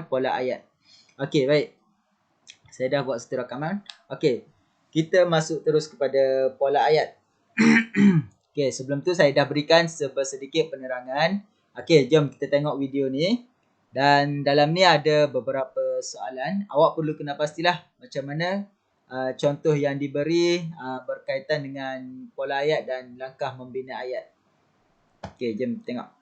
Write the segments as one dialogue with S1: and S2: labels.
S1: pola ayat. Okey, baik. Saya dah buat satu rakaman. Okey. Kita masuk terus kepada pola ayat. Okey, sebelum tu saya dah berikan sedikit penerangan. Okey, jom kita tengok video ni. Dan dalam ni ada beberapa soalan. Awak perlu kena pastilah macam mana contoh yang diberi berkaitan dengan pola ayat dan langkah membina ayat. Okey, jom tengok.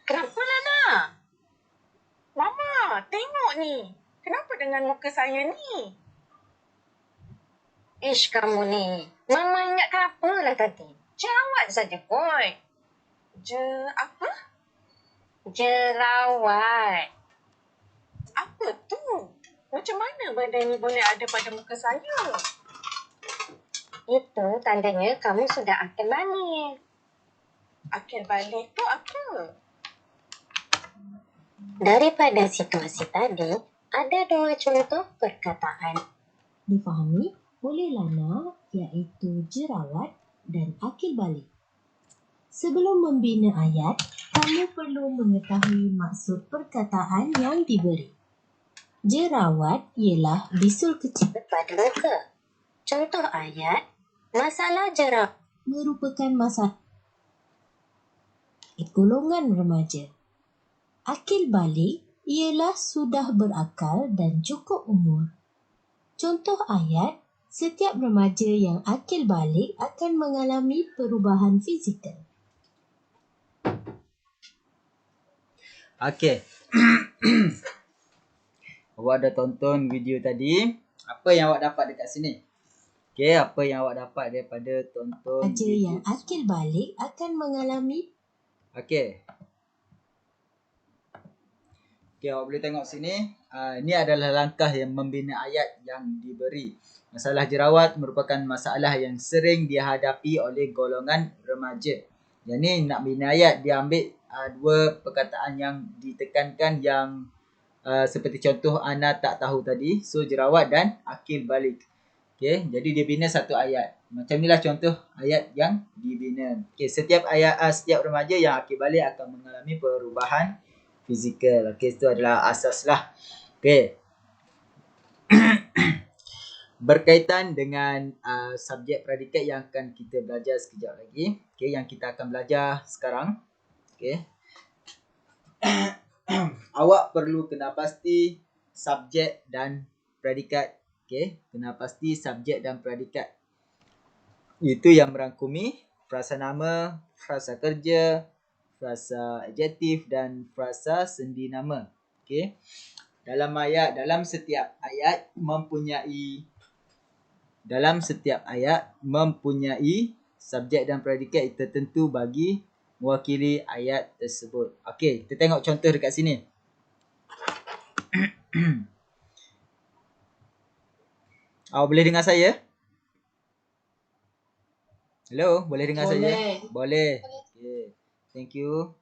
S2: Kenapa Lana? Mama, tengok ni. Kenapa dengan muka saya ni? Ish, kamu ni. Mama ingatkan apalah tadi? Jerawat saja boy. Apa? Jerawat. Apa tu? Macam mana badan ni boleh ada pada muka saya? Itu tandanya kamu sudah akil balik. Akil balik tu apa? Daripada situasi tadi, ada 2 contoh perkataan.
S3: Difahami oleh Lana iaitu jerawat dan akil balik. Sebelum membina ayat, kamu perlu mengetahui maksud perkataan yang diberi. Jerawat ialah bisul kecil
S2: Pada muka. Contoh ayat, masalah jerawat
S3: merupakan masalah golongan remaja. Akil balik ialah sudah berakal dan cukup umur. Contoh ayat, setiap remaja yang akil balik akan mengalami perubahan fizikal.
S1: Okey. Awak dah tonton video tadi. Apa yang awak dapat dekat sini? Okey, apa yang awak dapat daripada tonton
S3: Remaja yang akil balik akan mengalami.
S1: Okey. Okey, awak boleh tengok sini. Ini adalah langkah yang membina ayat yang diberi. Masalah jerawat merupakan masalah yang sering dihadapi oleh golongan remaja. Yang ni nak bina ayat, dia ambil 2 perkataan yang ditekankan yang seperti contoh Ana tak tahu tadi. So, jerawat dan akil balik. Okey, jadi dia bina satu ayat. Macam inilah contoh ayat yang dibina. Okey, setiap remaja yang akil balik akan mengalami perubahan fizikal. Okey, itu adalah asas lah. Okey. Berkaitan dengan subjek predikat yang akan kita belajar sekejap lagi. Okey, yang kita akan belajar sekarang. Okey. Awak perlu kena pasti subjek dan predikat. Okey, kena pasti subjek dan predikat. Itu yang merangkumi frasa nama, frasa kerja, frasa adjektif dan frasa sendi nama. Okey. Dalam setiap ayat mempunyai subjek dan predikat tertentu bagi mewakili ayat tersebut. Okey, kita tengok contoh dekat sini. Awak boleh dengar saya? Hello, boleh dengar saya? Boleh. Okey. Thank you.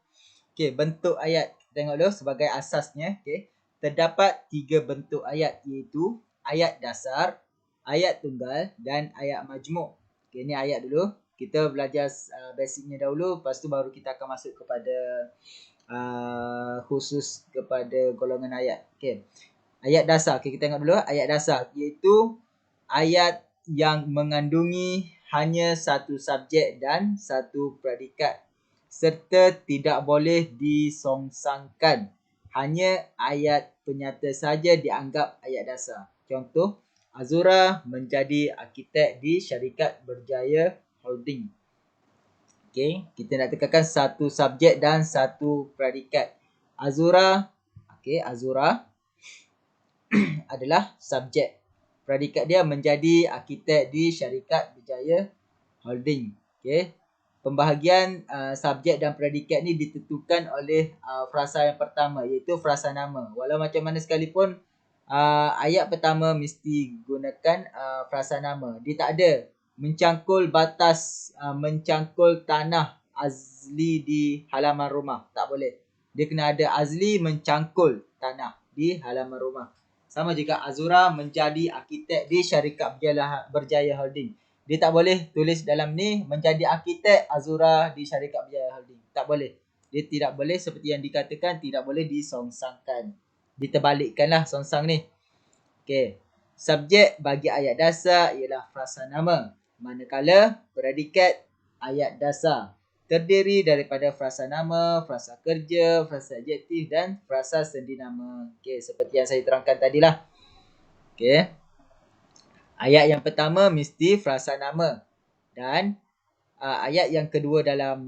S1: Okey, bentuk ayat. Kita tengok dulu sebagai asasnya. Okey. Terdapat 3 bentuk ayat iaitu ayat dasar, ayat tunggal dan ayat majmuk. Okey, ni ayat dulu. Kita belajar basicnya dahulu, lepas tu baru kita akan masuk kepada khusus kepada golongan ayat. Okey. Ayat dasar. Okey, kita tengok dulu ayat dasar iaitu ayat yang mengandungi hanya satu subjek dan satu predikat serta tidak boleh disongsangkan. Hanya ayat penyata saja dianggap ayat dasar. Contoh, Azura menjadi arkitek di syarikat Berjaya Holding. Okey, kita nak tekankan satu subjek dan satu predikat. Azura adalah subjek. Predikat dia menjadi arkitek di syarikat Berjaya Holding. Okey. Pembahagian subjek dan predikat ni ditentukan oleh frasa yang pertama iaitu frasa nama. Walau macam mana sekalipun Ayat pertama mesti gunakan frasa nama. Dia tak ada mencangkul batas, mencangkul tanah azli di halaman rumah. Tak boleh. Dia kena ada azli mencangkul tanah di halaman rumah. Sama juga Azura menjadi arkitek di syarikat Berjaya Holding. Dia tak boleh tulis dalam ni menjadi arkitek Azura di syarikat Berjaya Holding. Tak boleh. Dia tidak boleh seperti yang dikatakan, tidak boleh disongsangkan. Diterbalikkanlah songsang ni. Okey. Subjek bagi ayat dasar ialah frasa nama. Manakala predikat ayat dasar terdiri daripada frasa nama, frasa kerja, frasa adjektif dan frasa sendi nama. Okey, seperti yang saya terangkan tadilah. Okey. Ayat yang pertama mesti frasa nama. Dan ayat yang kedua dalam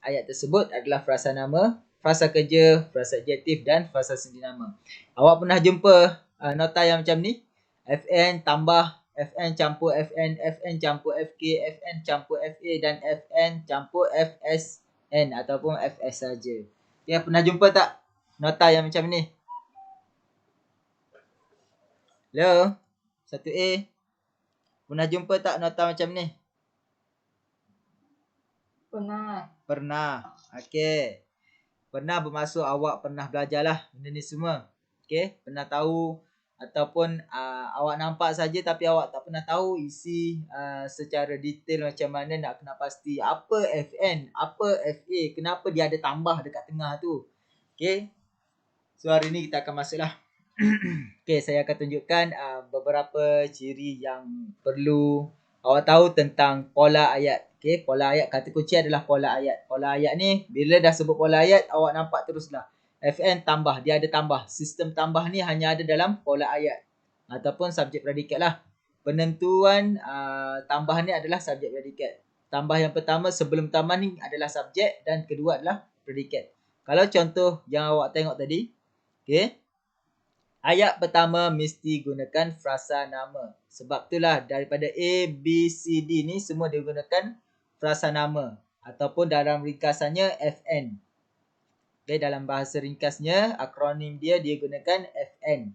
S1: ayat tersebut adalah frasa nama, frasa kerja, frasa adjektif dan frasa sendi nama. Awak pernah jumpa nota yang macam ni? FN tambah FN campur FN, FN campur FK, FN campur FA dan FN campur FSN ataupun FS saja. Ya, pernah jumpa tak nota yang macam ni? Hello? 1A. Pernah jumpa tak nota macam ni? Pernah. Okey. Pernah bermaksud awak pernah belajarlah benda ni semua. Okey, pernah tahu ataupun awak nampak saja tapi awak tak pernah tahu isi secara detail macam mana nak kena pasti apa FN, apa FA, kenapa dia ada tambah dekat tengah tu. Okey. So hari ni kita akan masuklah. Okey, saya akan tunjukkan beberapa ciri yang perlu awak tahu tentang pola ayat. Okey, pola ayat, kata kunci adalah pola ayat. Pola ayat ni bila dah sebut pola ayat awak nampak teruslah. FN tambah, dia ada tambah. Sistem tambah ni hanya ada dalam pola ayat ataupun subjek predikat lah. Penentuan tambah ni adalah subjek predikat. Tambah yang pertama sebelum tambah ni adalah subjek dan kedua adalah predikat. Kalau contoh yang awak tengok tadi, okey. Ayat pertama mesti gunakan frasa nama. Sebab itulah daripada A, B, C, D ni semua digunakan frasa nama. Ataupun dalam ringkasannya FN. Okay, dalam bahasa ringkasnya, akronim dia gunakan FN.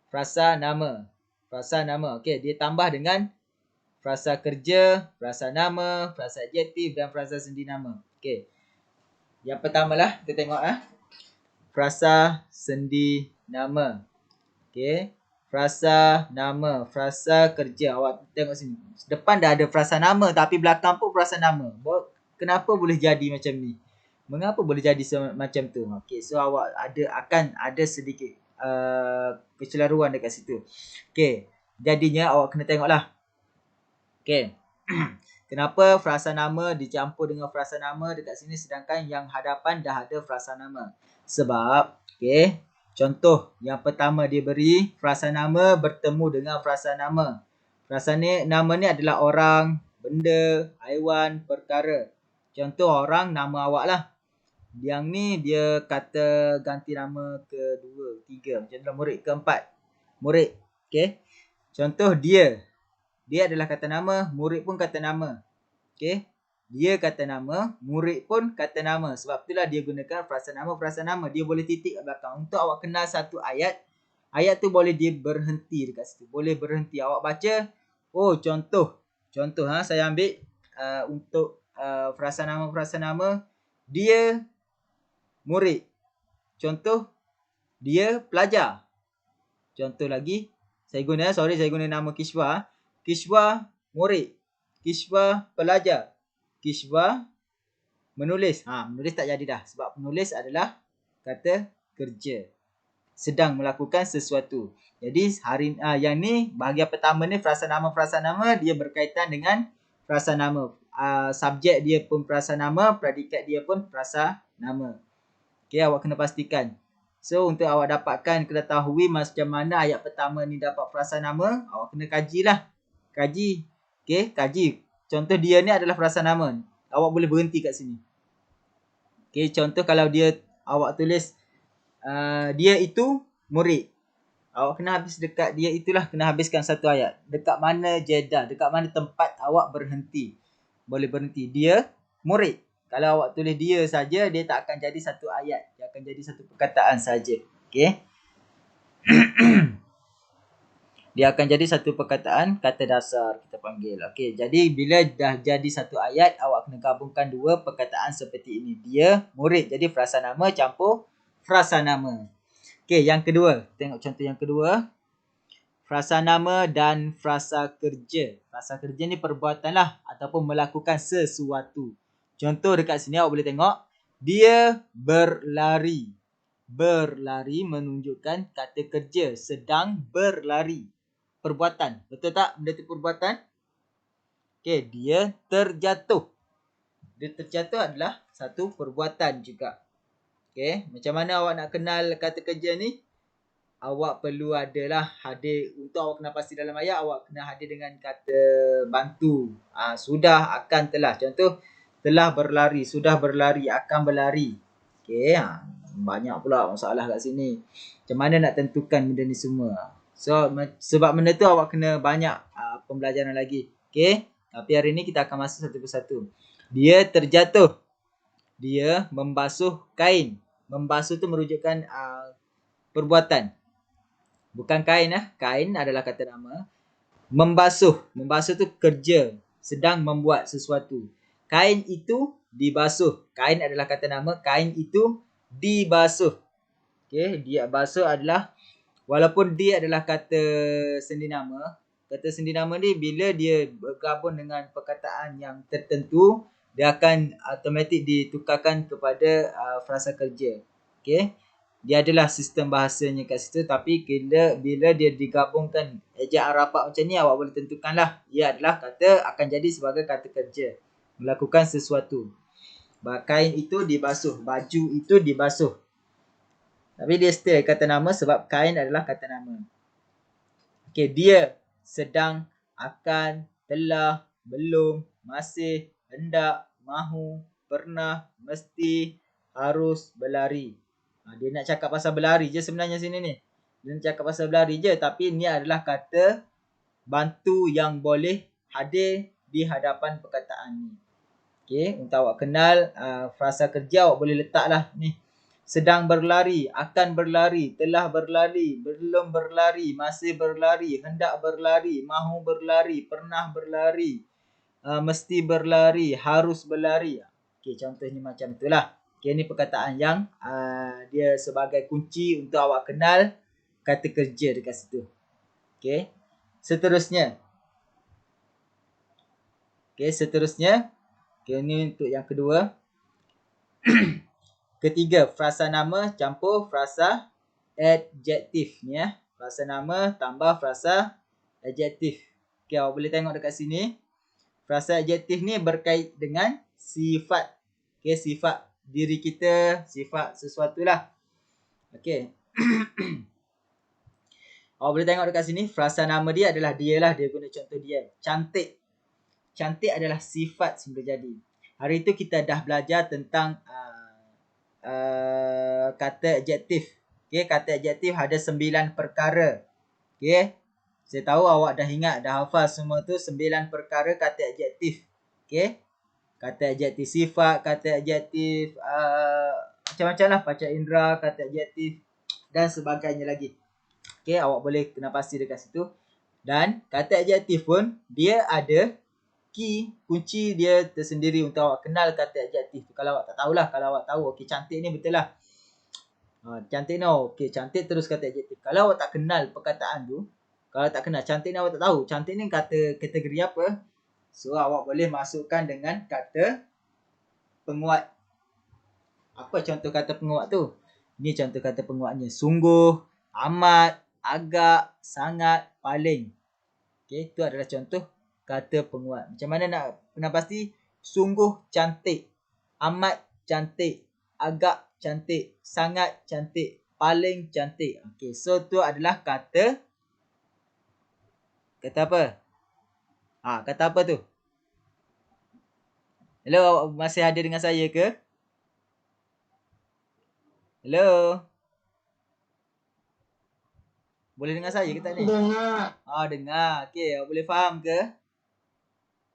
S1: Frasa nama. Frasa nama. Okay, dia tambah dengan frasa kerja, frasa nama, frasa adjektif dan frasa sendi nama. Okay. Yang pertama lah, kita tengok frasa sendi nama. Okay. Frasa nama, frasa kerja. Awak tengok sini. Depan dah ada frasa nama tapi belakang pun frasa nama. Kenapa boleh jadi macam ni? Mengapa boleh jadi macam tu? Okay, so awak akan ada sedikit kecelaruan dekat situ. Okay, jadinya awak kena tengoklah. Okay. Kenapa frasa nama dicampur dengan frasa nama dekat sini sedangkan yang hadapan dah ada frasa nama? Sebab, okay, contoh yang pertama dia beri frasa nama bertemu dengan frasa nama. Frasa nama ni adalah orang, benda, haiwan, perkara. Contoh orang, nama awak lah. Yang ni dia kata ganti nama kedua, tiga. Macam tu murid keempat. Murid. Okay. Contoh dia. Dia adalah kata nama, murid pun kata nama. Okay. Dia kata nama, murid pun kata nama. Sebab itulah dia gunakan frasa nama. Dia boleh titik kat belakang. Untuk awak kenal satu ayat, ayat tu boleh dia berhenti dekat situ. Boleh berhenti. Awak baca, oh contoh. Contoh saya ambil untuk frasa nama. Dia murid. Contoh, dia pelajar. Contoh lagi, saya guna nama Kishwa. Kishwa murid. Kishwa pelajar. Kishwa menulis. Menulis tak jadi dah. Sebab penulis adalah kata kerja. Sedang melakukan sesuatu. Jadi yang ni bahagian pertama ni frasa nama dia berkaitan dengan frasa nama. Subjek dia pun frasa nama, predikat dia pun frasa nama. Okay, awak kena pastikan. So, untuk awak dapatkan ketahui macam mana ayat pertama ni dapat frasa nama, awak kena kajilah. Kaji. Okay, kaji. Contoh dia ni adalah frasa nama. Awak boleh berhenti kat sini. Okay, contoh kalau awak tulis dia itu murid. Awak kena habis dekat dia itulah, kena habiskan satu ayat. Dekat mana jedah, dekat mana tempat awak berhenti. Boleh berhenti. Dia murid. Kalau awak tulis dia saja, dia tak akan jadi satu ayat. Dia akan jadi satu perkataan saja. Okay. Dia akan jadi satu perkataan kata dasar kita panggil. Okey, jadi bila dah jadi satu ayat, awak kena gabungkan dua perkataan seperti ini. Dia murid. Jadi frasa nama campur frasa nama. Okey, yang kedua. Tengok contoh yang kedua. Frasa nama dan frasa kerja. Frasa kerja ni perbuatan lah ataupun melakukan sesuatu. Contoh dekat sini awak boleh tengok. Dia berlari. Berlari menunjukkan kata kerja. Sedang berlari. Perbuatan. Betul tak? Benda tu perbuatan. Okey, dia terjatuh. Dia terjatuh adalah satu perbuatan juga. Okey, macam mana awak nak kenal kata kerja ni? Awak perlu adalah hadir, untuk awak kena pasti dalam ayat, awak kena hadir dengan kata bantu. Sudah, akan, telah. Contoh, telah berlari, sudah berlari, akan berlari. Okey, banyak pula masalah kat sini. Macam mana nak tentukan benda ni semua? So, sebab benda tu awak kena banyak pembelajaran lagi. Okey, tapi hari ni kita akan masuk satu persatu. Dia terjatuh. Dia membasuh kain. Membasuh tu merujukkan perbuatan. Bukan kain Kain adalah kata nama. Membasuh. Membasuh tu kerja. Sedang membuat sesuatu. Kain itu dibasuh. Kain adalah kata nama. Kain itu dibasuh. Okey, dia basuh adalah, walaupun dia adalah kata sendi nama. Kata sendi nama ni bila dia bergabung dengan perkataan yang tertentu, dia akan automatik ditukarkan kepada frasa kerja. Okey. Dia adalah sistem bahasanya kat situ, tapi bila dia digabungkan ejaan rapat macam ni, awak boleh tentukanlah ia adalah akan jadi sebagai kata kerja, melakukan sesuatu. Kain itu dibasuh, baju itu dibasuh. Tapi dia still kata nama sebab kain adalah kata nama. Okey, dia sedang, akan, telah, belum, masih, hendak, mahu, pernah, mesti, harus berlari. Dia nak cakap pasal berlari je sebenarnya sini ni. Dia nak cakap pasal berlari je, tapi ni adalah kata bantu yang boleh hadir di hadapan perkataan ni. Okey, untuk awak kenal frasa kerja, awak boleh letaklah ni. Sedang berlari, akan berlari, telah berlari, belum berlari, masih berlari, hendak berlari, mahu berlari, pernah berlari, mesti berlari, harus berlari. Okey, contohnya macam itulah. Okey, ni perkataan yang dia sebagai kunci untuk awak kenal kata kerja dekat situ. Okey. Seterusnya. Okey, ni untuk yang kedua. Ketiga, frasa nama campur frasa adjektif ni Frasa nama tambah frasa adjektif. Okey, awak boleh tengok dekat sini. Frasa adjektif ni berkait dengan sifat. Okey, sifat diri kita, sifat sesuatu lah. Okey. Awak boleh tengok dekat sini, frasa nama dia adalah dia lah. Dia guna contoh dia. Cantik. Cantik adalah sifat semula jadi. Hari tu kita dah belajar tentang kata adjektif. Okey, kata adjektif ada 9 perkara. Okey. Saya tahu awak dah ingat, dah hafal semua tu 9 perkara kata adjektif. Okey. Kata adjektif sifat, kata adjektif macam-macam lah, panca indera, kata adjektif dan sebagainya lagi. Okey, awak boleh kena pasti dekat situ. Dan kata adjektif pun dia ada key, kunci dia tersendiri untuk awak kenal kata adjektif tu. Kalau awak tak tahulah, kalau awak tahu okey cantik ni betul lah. Cantik ni okey, cantik terus kata adjektif. Kalau awak tak kenal perkataan tu, kalau tak kenal cantik ni, awak tak tahu cantik ni kata kategori apa, so awak boleh masukkan dengan kata penguat. Apa contoh kata penguat tu? Ni contoh kata penguatnya. Sungguh, amat, agak, sangat, paling. Okey, itu adalah contoh kata penguat. Macam mana nak pasti? Sungguh cantik, amat cantik, agak cantik, sangat cantik, paling cantik. Okey, so tu adalah kata apa? Kata apa tu? Hello, awak masih ada dengan saya ke? Hello? Boleh dengar saya ke tak ni?
S2: Dengar.
S1: Dengar. Okey, awak boleh faham ke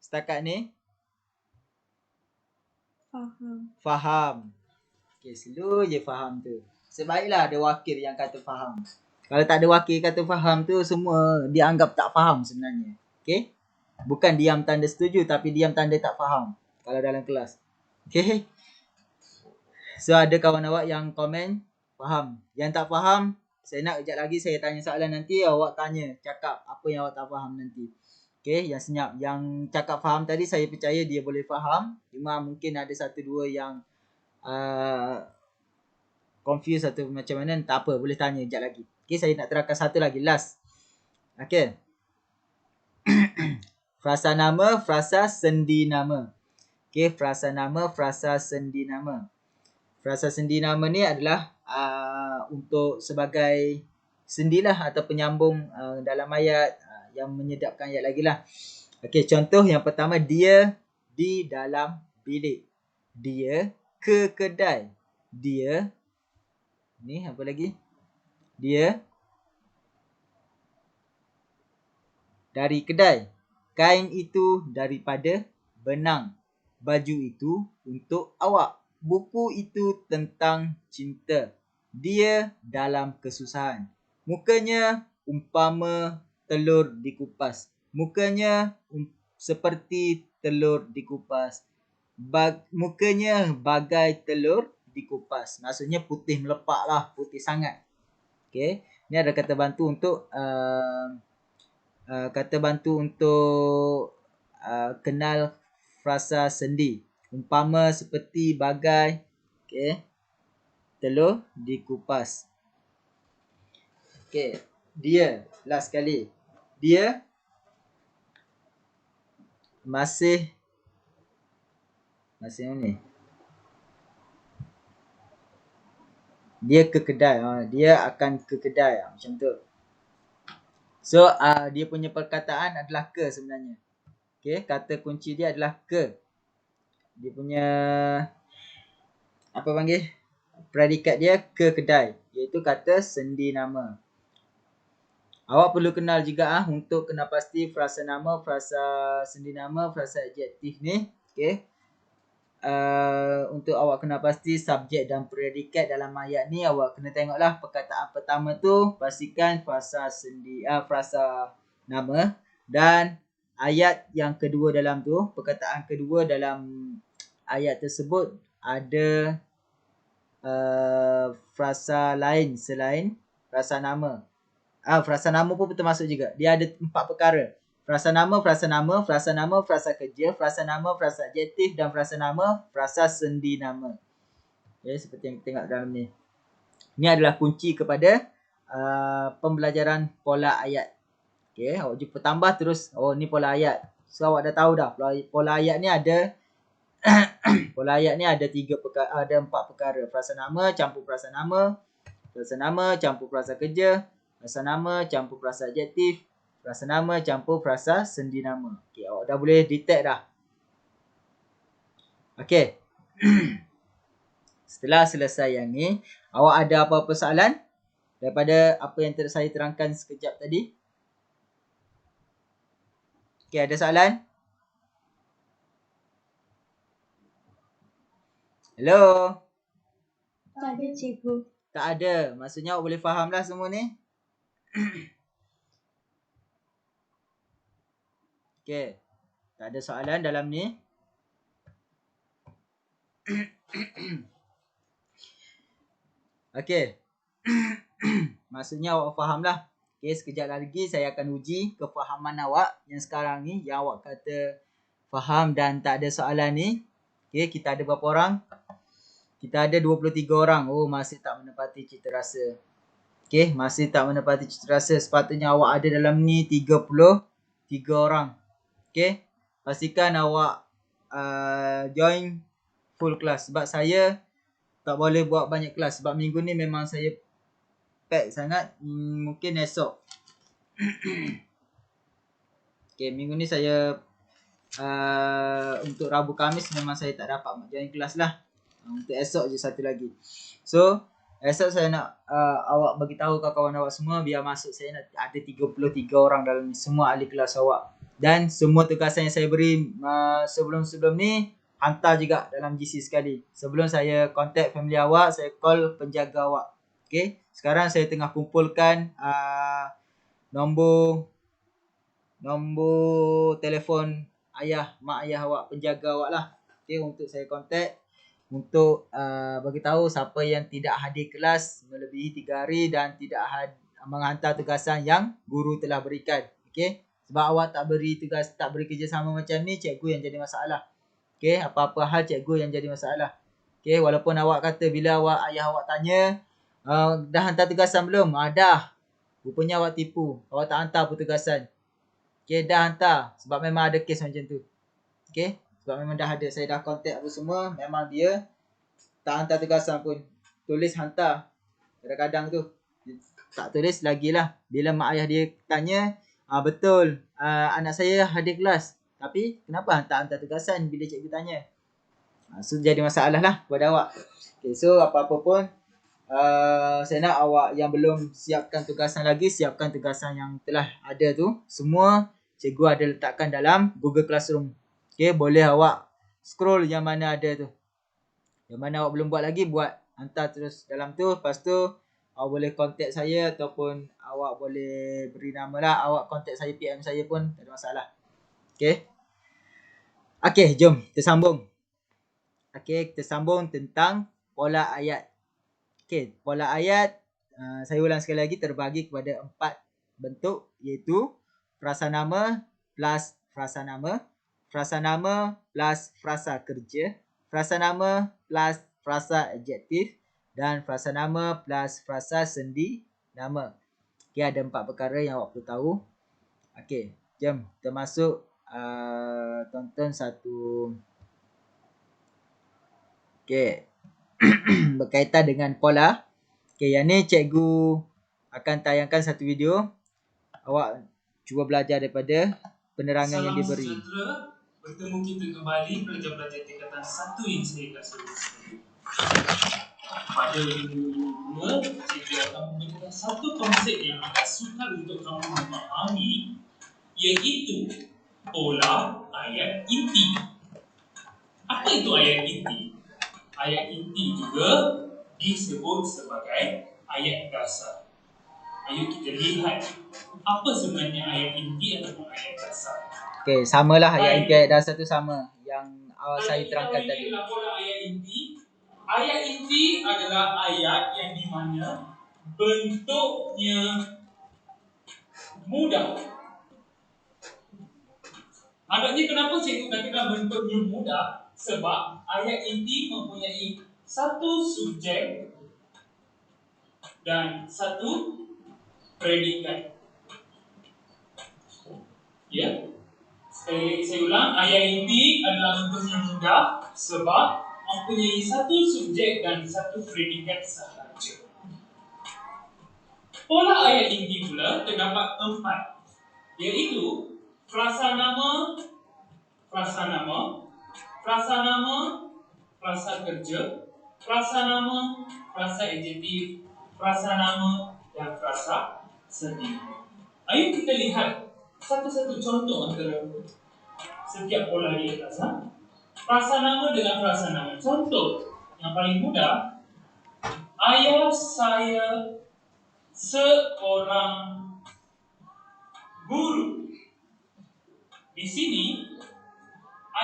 S1: setakat ni? Faham. Okey, slow je faham tu. Sebaiklah ada wakil yang kata faham. Kalau tak ada wakil kata faham tu, semua dianggap tak faham sebenarnya. Okay? Bukan diam tanda setuju, tapi diam tanda tak faham kalau dalam kelas. Okay? So ada kawan awak yang komen faham. Yang tak faham, saya nak kejap lagi saya tanya soalan nanti, awak tanya, cakap apa yang awak tak faham nanti. Okay, yang senyap. Yang cakap faham tadi saya percaya dia boleh faham. Cuma mungkin ada satu dua yang confused atau macam mana, tak apa, boleh tanya kejap lagi. Okay, saya nak terangkan satu lagi, last. Okay. Frasa nama, frasa sendi nama. Okay, frasa nama, frasa sendi nama. Frasa sendi nama ni adalah untuk sebagai sendilah atau penyambung dalam ayat yang menyedapkan ayat lagi lah. Okay, contoh yang pertama, dia di dalam bilik. Dia ke kedai. Dia, ni apa lagi? Dia dari kedai. Kain itu daripada benang. Baju itu untuk awak. Buku itu tentang cinta. Dia dalam kesusahan. Mukanya umpama telur dikupas. Mukanya seperti telur dikupas. Mukanya bagai telur dikupas. Maksudnya putih melepak lah. Putih sangat. Okay. Ni ada kata bantu untuk kenal frasa sendi. Umpama seperti bagai telur dikupas. Okay. Dia, last kali. Dia masih ni. Dia ke kedai. Dia akan ke kedai. Macam tu. So, dia punya perkataan adalah ke sebenarnya. Okay, kata kunci dia adalah ke. Dia punya predikat dia ke kedai, iaitu kata sendi nama. Awak perlu kenal juga untuk kenal pasti frasa nama, frasa sendi nama, frasa adjektif ni. Okay. Untuk awak kenal pasti subjek dan predikat dalam ayat ni, awak kena tengoklah perkataan pertama tu, pastikan frasa nama, dan ayat yang kedua dalam tu, perkataan kedua dalam ayat tersebut ada frasa lain selain frasa nama. Frasa nama pun termasuk juga. Dia ada 4 perkara. Frasa nama, frasa nama, frasa nama, frasa kerja, frasa nama, frasa adjektif, dan frasa nama, frasa sendi nama. Okay, seperti yang kita tengok dalam ni. Ini adalah kunci kepada pembelajaran pola ayat. Okay, awak jumpa tambah terus, ni pola ayat. So awak dah tahu dah, pola ayat ni ada pola ayat ni ada 4 perkara. Frasa nama campur frasa nama campur frasa kerja, frasa nama campur frasa adjektif, frasa nama campur frasa sendi nama. Okay, awak dah boleh detect dah. Okay. Setelah selesai yang ni, awak ada apa-apa soalan daripada apa yang saya terangkan sekejap tadi? Okay, ada soalan? Hello?
S3: Tak ada, cikgu.
S1: Tak ada. Maksudnya awak boleh faham lah semua ni? Okay. Tak ada soalan dalam ni? Okay. Maksudnya awak faham lah. Okay, sekejap lagi saya akan uji kefahaman awak yang sekarang ni, yang awak kata faham dan tak ada soalan ni. Okay, kita ada berapa orang? Kita ada 23 orang. Masih tak menepati cita rasa. Okay, masih tak menepati cita rasa. Sepatutnya awak ada dalam ni 33 orang. Okay, pastikan awak join full kelas. Sebab saya tak boleh buat banyak kelas. Sebab minggu ni memang saya pack sangat. Mungkin esok. Okay, minggu ni saya untuk Rabu Khamis memang saya tak dapat join kelas lah. Untuk esok je satu lagi. So, esok saya nak awak bagi tahu kawan-kawan awak semua, biar masuk saya nak ada 33 orang dalam ni, semua ahli kelas awak. Dan semua tugasan yang saya beri sebelum-sebelum ni hantar juga dalam GC sekali. Sebelum saya contact family awak, saya call penjaga awak. Okey, sekarang saya tengah kumpulkan nombor telefon mak ayah awak, penjaga awak lah. Okey, untuk saya kontak untuk bagi tahu siapa yang tidak hadir kelas melebihi 3 hari dan tidak menghantar tugasan yang guru telah berikan. Okey, sebab awak tak beri kerjasama macam ni, cikgu yang jadi masalah. Okey, apa-apa hal cikgu yang jadi masalah. Okey, walaupun awak kata bila ayah awak tanya, dah hantar tugasan belum? Dah. Rupanya awak tipu. Awak tak hantar pun tugasan. Okey, dah hantar. Sebab memang ada kes macam tu. Okey, sebab memang dah ada. Saya dah contact apa semua. Memang dia tak hantar tugasan pun. Tulis hantar. Kadang-kadang tu. Tak tulis lagilah. Bila mak ayah dia tanya, betul, anak saya hadir kelas. Tapi kenapa hantar tugasan bila cikgu tanya? So jadi masalah lah kepada awak. Okay, so apa-apa pun saya nak awak yang belum siapkan tugasan lagi, siapkan tugasan yang telah ada tu. Semua cikgu ada letakkan dalam Google Classroom. Okay, boleh awak scroll yang mana ada tu. Yang mana awak belum buat lagi, buat. Hantar terus dalam tu. Lepas tu awak boleh contact saya ataupun awak boleh beri nama lah. Awak contact saya, PM saya pun tak ada masalah. Okay. Okay, jom kita sambung. Okay, kita sambung tentang pola ayat. Okay, pola ayat saya ulang sekali lagi, terbagi kepada 4 bentuk, iaitu frasa nama plus frasa nama, frasa nama plus frasa kerja, frasa nama plus frasa adjektif dan frasa nama plus frasa sendi nama. Okay, ada 4 perkara yang awak perlu tahu. Okay, jom kita masuk tonton satu. Okay. Berkaitan dengan pola. Okay, yang ni cikgu akan tayangkan satu video. Awak cuba belajar daripada penerangan yang diberi.
S4: Salam sejahtera. Bertemu kita kembali pelajar-pelajar tingkatan 1 yang saya kasih. Pada video ini, cikgu akan memberikan satu konsep yang agak sukar untuk kamu memahami, iaitu pola ayat inti. Apa itu ayat inti? Ayat inti juga disebut sebagai ayat dasar. Ayo kita lihat apa sebenarnya ayat inti ataupun ayat dasar.
S1: Okey, samalah ayat inti ayat dasar tu sama yang saya terangkan tadi.
S4: Pola ayat inti. Ayat inti adalah ayat yang di mana bentuknya mudah. Agaknya kenapa cikgu katakan bentuknya mudah? Sebab ayat inti mempunyai satu subjek dan satu predikat. Ya. Sekali lagi saya ulang, ayat inti adalah bentuknya mudah sebab mempunyai satu subjek dan satu predikat sahaja. Pola ayat inti pula terdapat 4, iaitu frasa nama, frasa nama, frasa nama, frasa kerja, frasa nama, frasa adjektif, frasa nama dan frasa sendi. Ayo kita lihat satu-satu contoh antara setiap pola di atas. Frasa nama dengan frasa nama. Contoh yang paling mudah, ayah saya seorang guru. Di sini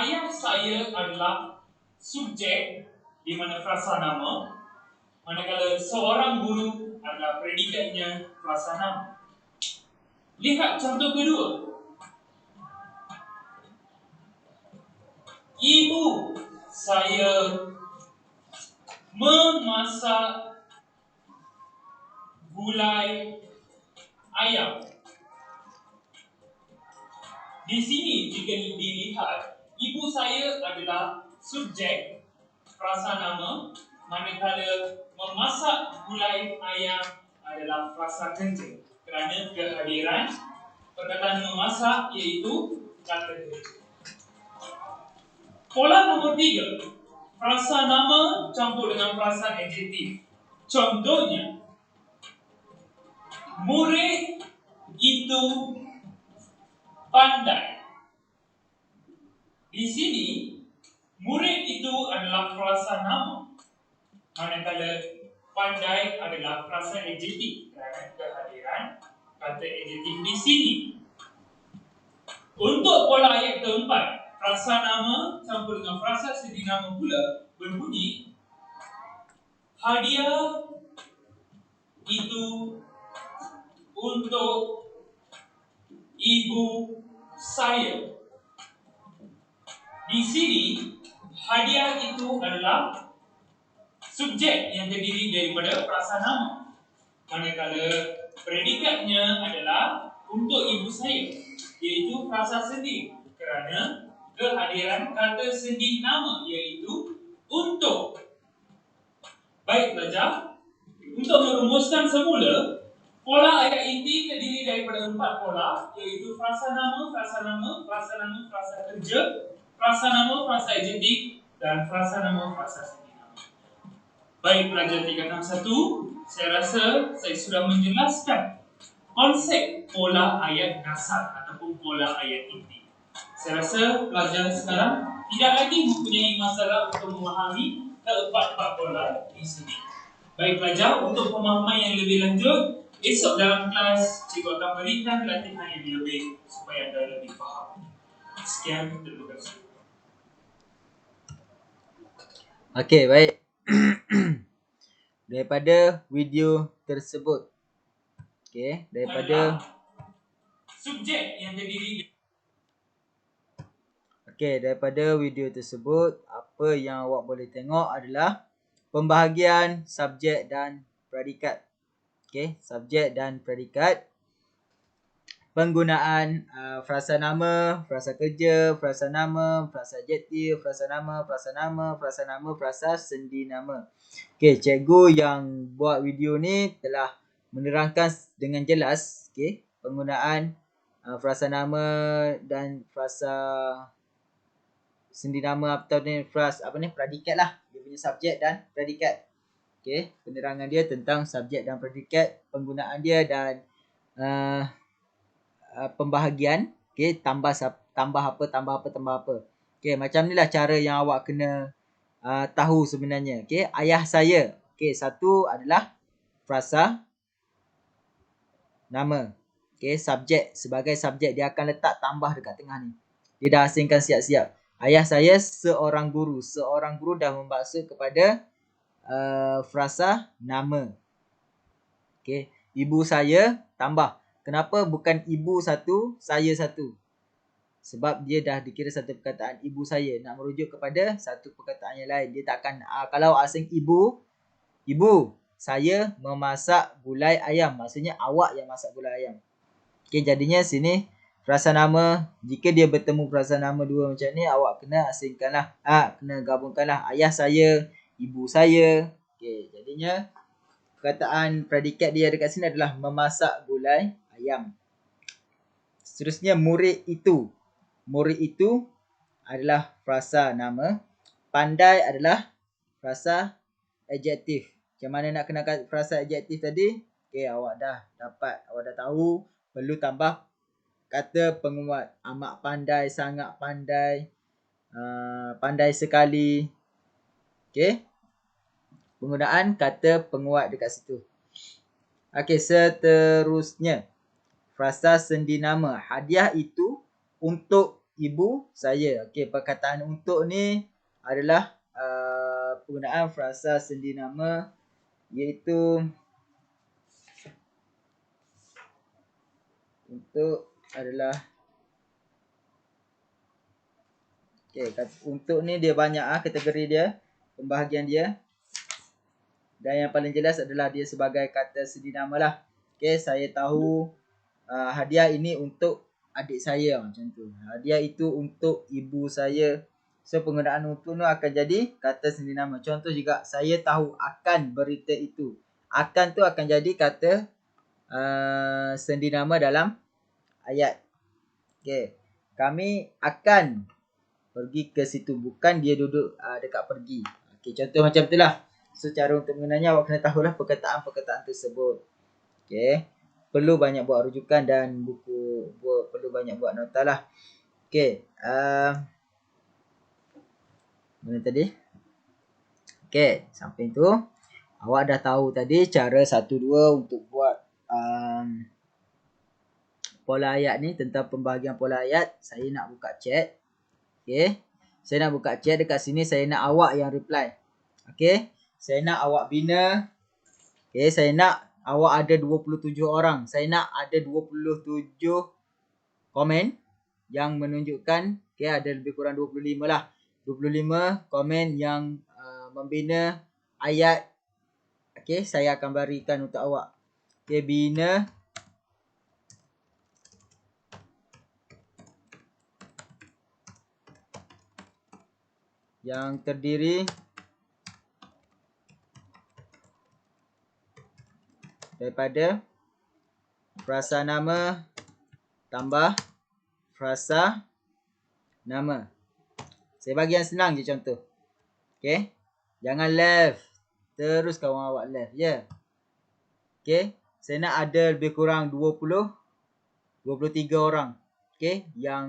S4: ayah saya adalah subjek di mana frasa nama, manakala seorang guru adalah predikatnya frasa nama. Lihat contoh kedua. Ibu saya memasak gulai ayam. Di sini jika dilihat, ibu saya adalah subjek frasa nama, manakala memasak gulai ayam adalah frasa kerja. Kerana kehadiran perkataan memasak iaitu kata kerja. Pola nombor 3, frasa nama campur dengan frasa adjektif. Contohnya, murid itu pandai. Di sini, murid itu adalah frasa nama, manakala Pandai adalah frasa adjektif kerana kehadiran kata adjektif di sini. Untuk pola ayat keempat, frasa nama campur dengan frasa sendi nama pula berbunyi hadiah itu untuk ibu saya. Di sini hadiah itu adalah subjek yang terdiri daripada frasa nama, manakala predikatnya adalah untuk ibu saya, iaitu frasa sendi kerana kehadiran kata sendi nama iaitu untuk. Baik pelajar, untuk merumuskan semula, pola ayat inti terdiri daripada 4 pola, iaitu frasa nama, frasa nama, frasa nama, frasa kerja, frasa nama, frasa adjektif dan frasa nama, frasa sendi nama. Baik pelajar 361, saya rasa saya sudah menjelaskan konsep pola ayat dasar ataupun pola ayat inti. Saya rasa pelajar sekarang tidak lagi mempunyai masalah untuk memahami keempat-empat pola di sini. Baik pelajar, untuk pemahaman yang lebih lanjut, esok dalam kelas cikgu akan berikan latihan yang lebih supaya anda lebih faham. Sekian, terima kasih.
S1: Okey, baik. Daripada video tersebut.
S4: Adalah subjek yang terdiri.
S1: Daripada video tersebut, apa yang awak boleh tengok adalah pembahagian subjek dan predikat. Subjek dan predikat. Penggunaan frasa nama, frasa kerja, frasa nama, frasa adjektif, frasa nama, frasa nama, frasa nama, frasa sendi nama. Cikgu yang buat video ni telah menerangkan dengan jelas penggunaan frasa nama dan frasa sendi nama atau ni predikat lah. Dia punya subjek dan predikat. Penerangan dia tentang subjek dan predikat, penggunaan dia dan pembahagian, tambah apa. Macam ni lah cara yang awak kena tahu sebenarnya. Ayah saya. Satu adalah frasa nama. Subjek, sebagai subjek dia akan letak tambah dekat tengah ni. Dia dah asingkan siap-siap. Ayah saya seorang guru. Seorang guru dah membaksud kepada frasa nama. Ibu saya tambah. Kenapa bukan ibu satu, saya satu? Sebab dia dah dikira satu perkataan ibu saya. Nak merujuk kepada satu perkataan yang lain. Dia takkan, kalau asing ibu, saya memasak gulai ayam. Maksudnya awak yang masak gulai ayam. Jadinya sini frasa nama, jika dia bertemu frasa nama dua macam ni, awak kena asingkanlah. Kena gabungkanlah ayah saya, ibu saya. Jadinya perkataan predikat dia dekat sini adalah memasak gulai ayam. Seterusnya murid itu. Murid itu adalah frasa nama. Pandai adalah frasa adjektif. Macam mana nak kenalkan frasa adjektif tadi? Awak dah dapat, awak dah tahu. Perlu tambah kata penguat. Amat pandai, sangat pandai, pandai sekali. Penggunaan kata penguat dekat situ. Seterusnya. Frasa sendi nama. Hadiah itu untuk ibu saya. Perkataan untuk ni adalah penggunaan frasa sendi nama, iaitu untuk adalah untuk ni dia banyak kategori dia, pembahagian dia. Dan yang paling jelas adalah dia sebagai kata sendi nama lah. Saya tahu hadiah ini untuk adik saya macam tu. Hadiah itu untuk ibu saya. So penggunaan untuk tu akan jadi kata sendi nama. Contoh juga, saya tahu akan berita itu. Akan tu akan jadi kata sendi nama dalam ayat. Kami akan pergi ke situ. Bukan dia duduk dekat pergi. Contoh macam tu lah. So cara untuk mengenalnya awak kena tahulah perkataan-perkataan tersebut. Perlu banyak buat rujukan dan perlu banyak buat nota lah. Mana tadi? Sampai tu. Awak dah tahu tadi cara 1, 2 untuk buat pola ayat ni, tentang pembahagian pola ayat. Saya nak buka chat. Okay. Saya nak buka chat dekat sini. Saya nak awak yang reply. Okay. Saya nak awak bina. Okay. Saya nak awak ada 27 orang. Saya nak ada 27 komen yang menunjukkan. Okay. Ada lebih kurang 25 lah. 25 komen yang membina ayat. Okay. Saya akan berikan untuk awak. Okay. Bina yang terdiri daripada frasa nama tambah frasa nama. Saya bagi yang senang je contoh. Okay. Jangan left. Terus kawan awak left. Ya. Okay. Saya nak ada lebih kurang 23 orang. Okay. Yang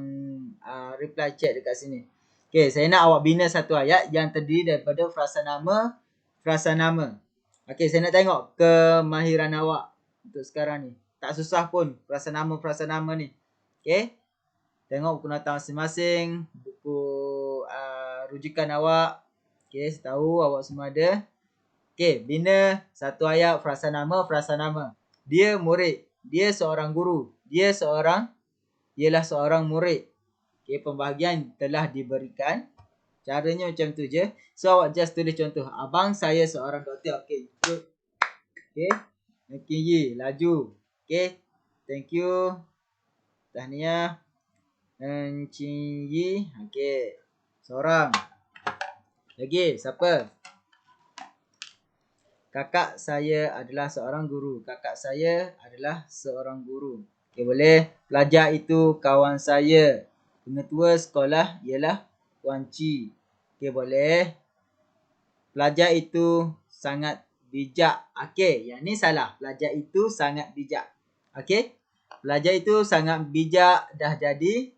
S1: reply chat dekat sini. Okay. Saya nak awak bina satu ayat yang terdiri daripada frasa nama. Okay. Saya nak tengok kemahiran awak untuk sekarang ni. Tak susah pun frasa nama ni. Okay. Tengok buku nota masing-masing. Buku rujukan awak. Okay. Saya tahu awak semua ada. Okay. Bina satu ayat frasa nama. Dia murid. Dia seorang guru. Ialah seorang murid. Okay. Pembahagian telah diberikan. Caranya macam tu je. So awak just tulis contoh. Abang saya seorang doktor. Okay. Good. Okay. Okay. Laju. Okay. Thank you. Tahniah. Encik Yi. Okay. Seorang. Lagi. Siapa? Kakak saya adalah seorang guru. Okay, boleh. Pelajar itu kawan saya. Pengetua sekolah ialah Puan Ci. Okay, boleh. Pelajar itu sangat bijak. Okay, yang ni salah. Pelajar itu sangat bijak. Okay. Pelajar itu sangat bijak dah jadi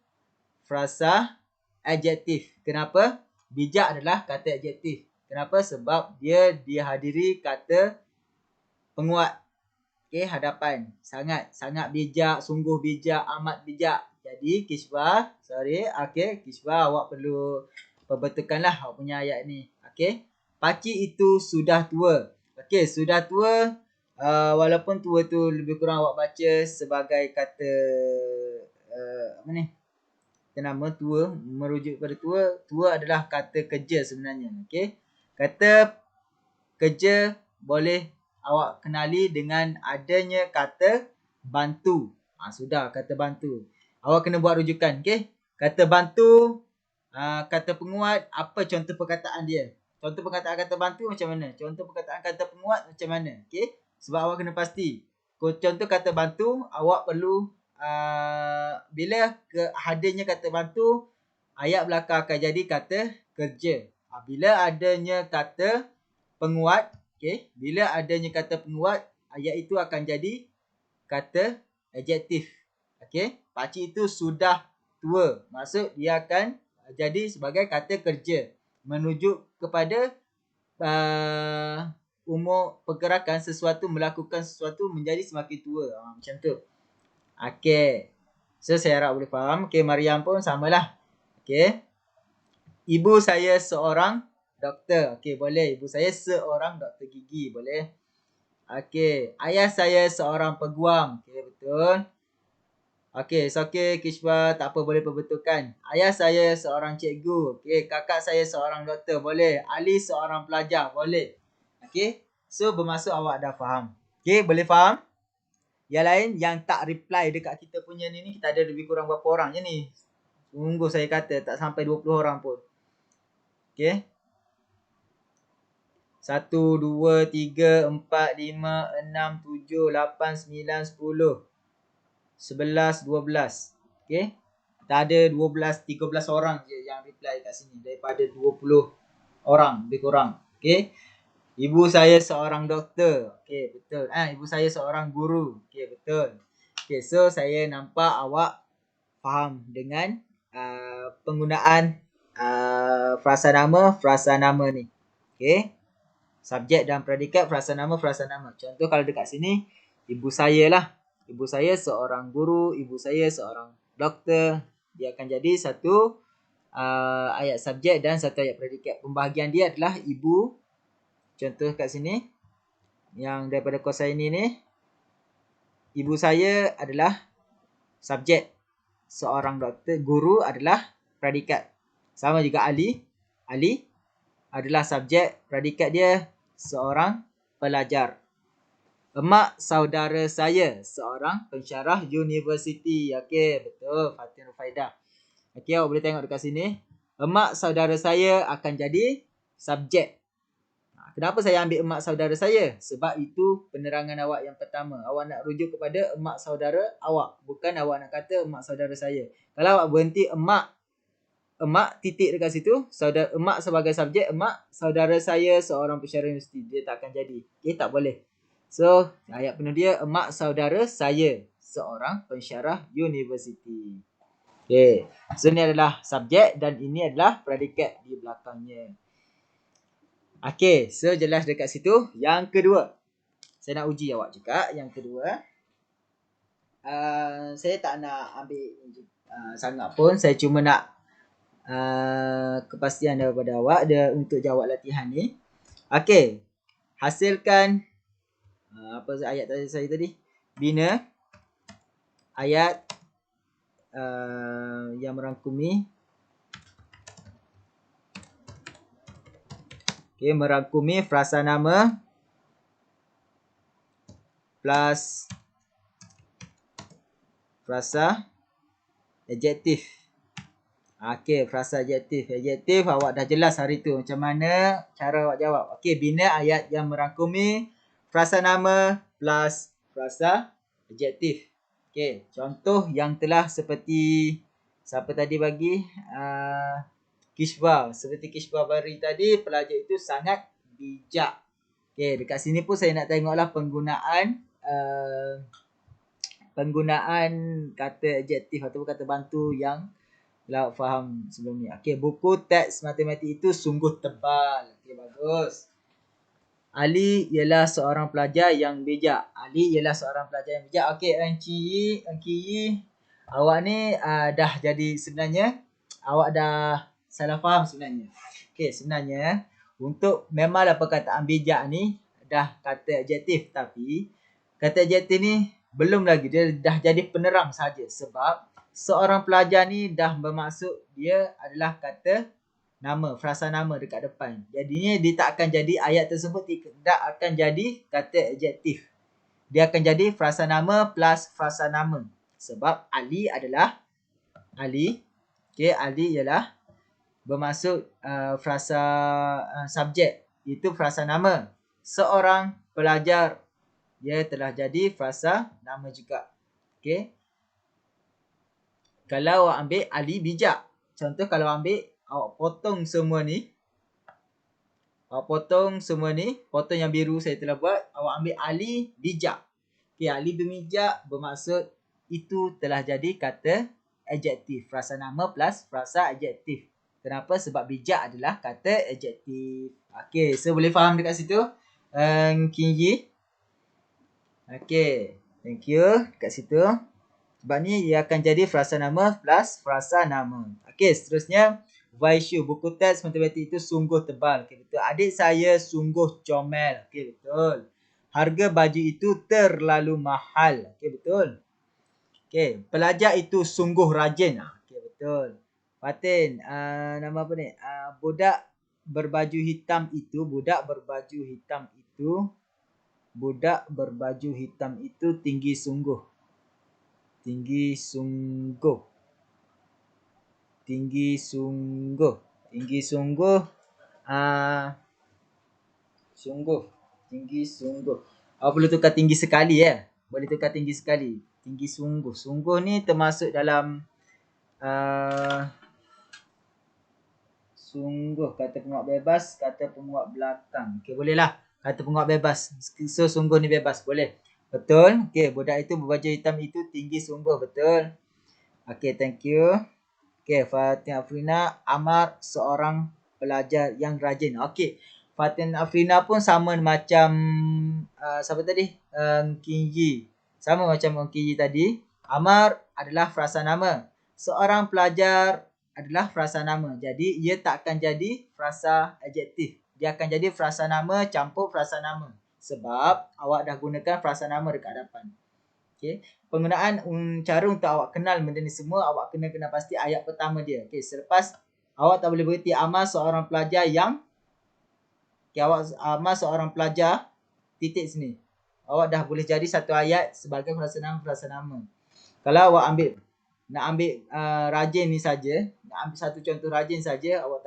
S1: frasa adjektif. Kenapa? Bijak adalah kata adjektif. Kenapa? Sebab dia dihadiri kata penguat. Okay, hadapan. Sangat bijak, sungguh bijak, amat bijak. Jadi Kishfa, Kishfa awak perlu perbetulkanlah awak punya ayat ni. Okay. Pakcik itu sudah tua. Okay, sudah tua. Walaupun tua tu lebih kurang awak baca sebagai kata nama tua, merujuk pada tua. Tua adalah kata kerja sebenarnya. Okay. Kata kerja boleh awak kenali dengan adanya kata bantu. Sudah kata bantu. Awak kena buat rujukan. Okay. Kata bantu, kata penguat, apa contoh perkataan dia? Contoh perkataan kata bantu macam mana? Contoh perkataan kata penguat macam mana? Okay. Sebab awak kena pasti. Contoh kata bantu, awak perlu bila hadirnya kata bantu, ayat belakang akan jadi kata kerja. Bila adanya kata penguat, okay, bila adanya kata penguat, ayat itu akan jadi kata adjektif. Okay, pakcik itu sudah tua. Maksud dia akan jadi sebagai kata kerja. Menuju kepada umur pergerakan sesuatu, melakukan sesuatu menjadi semakin tua. Macam tu. Okay. So, saya harap boleh faham. Okay, Mariam pun samalah. Okay. Ibu saya seorang doktor. Okay, boleh. Ibu saya seorang doktor gigi. Boleh. Okay. Ayah saya seorang peguam. Okay, betul. Okay, so okay, Kishfa, tak apa, boleh perbetulkan. Ayah saya seorang cikgu. Okay, kakak saya seorang doktor. Boleh. Ali seorang pelajar. Boleh. Okay, so bermaksud awak dah faham. Okay, boleh faham? Yang lain yang tak reply dekat kita punya ni, kita ada lebih kurang berapa orang je ni? Sungguh saya kata, tak sampai 20 orang pun. Okay. 1, 2, 3, 4, 5, 6, 7, 8, 9, 10, 11, 12. Okay. Kita ada 12, 13 orang je yang reply kat sini daripada 20 orang lebih kurang. Okay. Ibu saya seorang doktor. Okay, betul. Ibu saya seorang guru. Okay, betul. Okay, so saya nampak awak faham dengan penggunaan frasa nama ni. Okay. Subjek dan predikat frasa nama. Contoh kalau dekat sini, ibu saya lah. Ibu saya seorang guru, ibu saya seorang doktor. Dia akan jadi satu ayat subjek dan satu ayat predikat. Pembahagian dia adalah ibu. Contoh kat sini, yang daripada kosa ini ni, ibu saya adalah subjek, seorang doktor. Guru adalah predikat. Sama juga Ali adalah subjek, predikat dia seorang pelajar. Emak saudara saya seorang pensyarah universiti. Okey, betul Fatin Rufaidah. Okey, awak boleh tengok dekat sini. Emak saudara saya akan jadi subjek. Kenapa saya ambil emak saudara saya? Sebab itu penerangan awak yang pertama. Awak nak rujuk kepada emak saudara awak. Bukan awak nak kata emak saudara saya. Kalau awak berhenti emak titik dekat situ, emak sebagai subjek, emak saudara saya seorang pensyarah universiti, dia tak akan jadi. Okay, tak boleh. So, ayat penuh dia, emak saudara saya seorang pensyarah universiti. Okay, so ini adalah subjek dan ini adalah predikat di belakangnya. Okay, so jelas dekat situ. Yang kedua, saya nak uji awak juga. Yang kedua, saya tak nak ambil sangat pun. Saya cuma nak kepastian daripada awak untuk jawab latihan ni. Okay, hasilkan apa ayat tadi saya tadi? Bina ayat yang merangkumi. Okay, merangkumi frasa nama plus frasa adjektif. Okay, frasa adjektif. Adjektif awak dah jelas hari tu macam mana cara awak jawab. Okay, bina ayat yang merangkumi frasa nama plus frasa adjektif. Okay, contoh yang telah seperti siapa tadi bagi? Kishwa. Seperti Kishwa beri tadi, pelajar itu sangat bijak. Okay, dekat sini pun saya nak tengoklah penggunaan kata adjektif ataupun kata bantu yang awak faham sebelum ni. Okay, buku teks matematik itu sungguh tebal. Okay, bagus. Ali ialah seorang pelajar yang bijak. Okay, Engki, awak ni dah jadi sebenarnya, awak dah salah faham sebenarnya. Okay, sebenarnya untuk memanglah perkataan bijak ni dah kata adjektif, tapi kata adjektif ni belum lagi, dia dah jadi penerang saja. Sebab seorang pelajar ni dah bermaksud dia adalah kata nama, frasa nama dekat depan. Jadinya dia tak akan jadi, ayat tersebut tidak akan jadi kata adjektif. Dia akan jadi frasa nama plus frasa nama. Sebab Ali adalah Ali. Okay, Ali ialah bermaksud frasa subjek. Itu frasa nama. Seorang pelajar, dia telah jadi frasa nama juga. Okay. Kalau awak ambil Ali bijak. Contoh kalau ambil, awak potong semua ni. Potong yang biru saya telah buat. Awak ambil Ali bijak. Okay, Ali bijak bermaksud itu telah jadi kata adjektif. Frasa nama plus frasa adjektif. Kenapa? Sebab bijak adalah kata adjektif. Okay, so boleh faham dekat situ? Kinji. Okay, thank you dekat situ. Sebab ni ia akan jadi frasa nama plus frasa nama. Okay, seterusnya. Vaishu, buku teks matematik itu sungguh tebal. Okay, betul. Adik saya sungguh comel. Okay, betul. Harga baju itu terlalu mahal. Okay, betul. Okay, pelajar itu sungguh rajin. Okay, betul. Fatin, nama apa ni? Budak berbaju hitam itu tinggi sungguh. Awak perlu tukar tinggi sekali ya. Boleh tukar tinggi sekali. Tinggi sungguh. Sungguh ni termasuk dalam sungguh, kata penguat bebas, kata penguat belakang. Okey, boleh lah. Kata penguat bebas. So, sungguh ni bebas. Boleh. Betul. Okey, budak itu berbaju hitam itu tinggi sungguh. Betul. Okey, thank you. Okey, Fatin Afrina, Amar seorang pelajar yang rajin. Okey, Fatin Afrina pun sama macam siapa tadi? Kinji. Sama macam Kinji tadi. Amar adalah frasa nama. Seorang pelajar adalah frasa nama. Jadi ia tak akan jadi frasa adjektif. Dia akan jadi frasa nama campur frasa nama. Sebab awak dah gunakan frasa nama dekat hadapan. Okey. Penggunaan cara untuk awak kenal benda ni semua, awak kena pasti ayat pertama dia. Okey, selepas awak tak boleh berhenti Amar seorang pelajar yang Amar seorang pelajar titik sini. Awak dah boleh jadi satu ayat sebagai frasa nama. Kalau awak nak ambil rajin ni saja, nak ambil satu contoh rajin saja, awak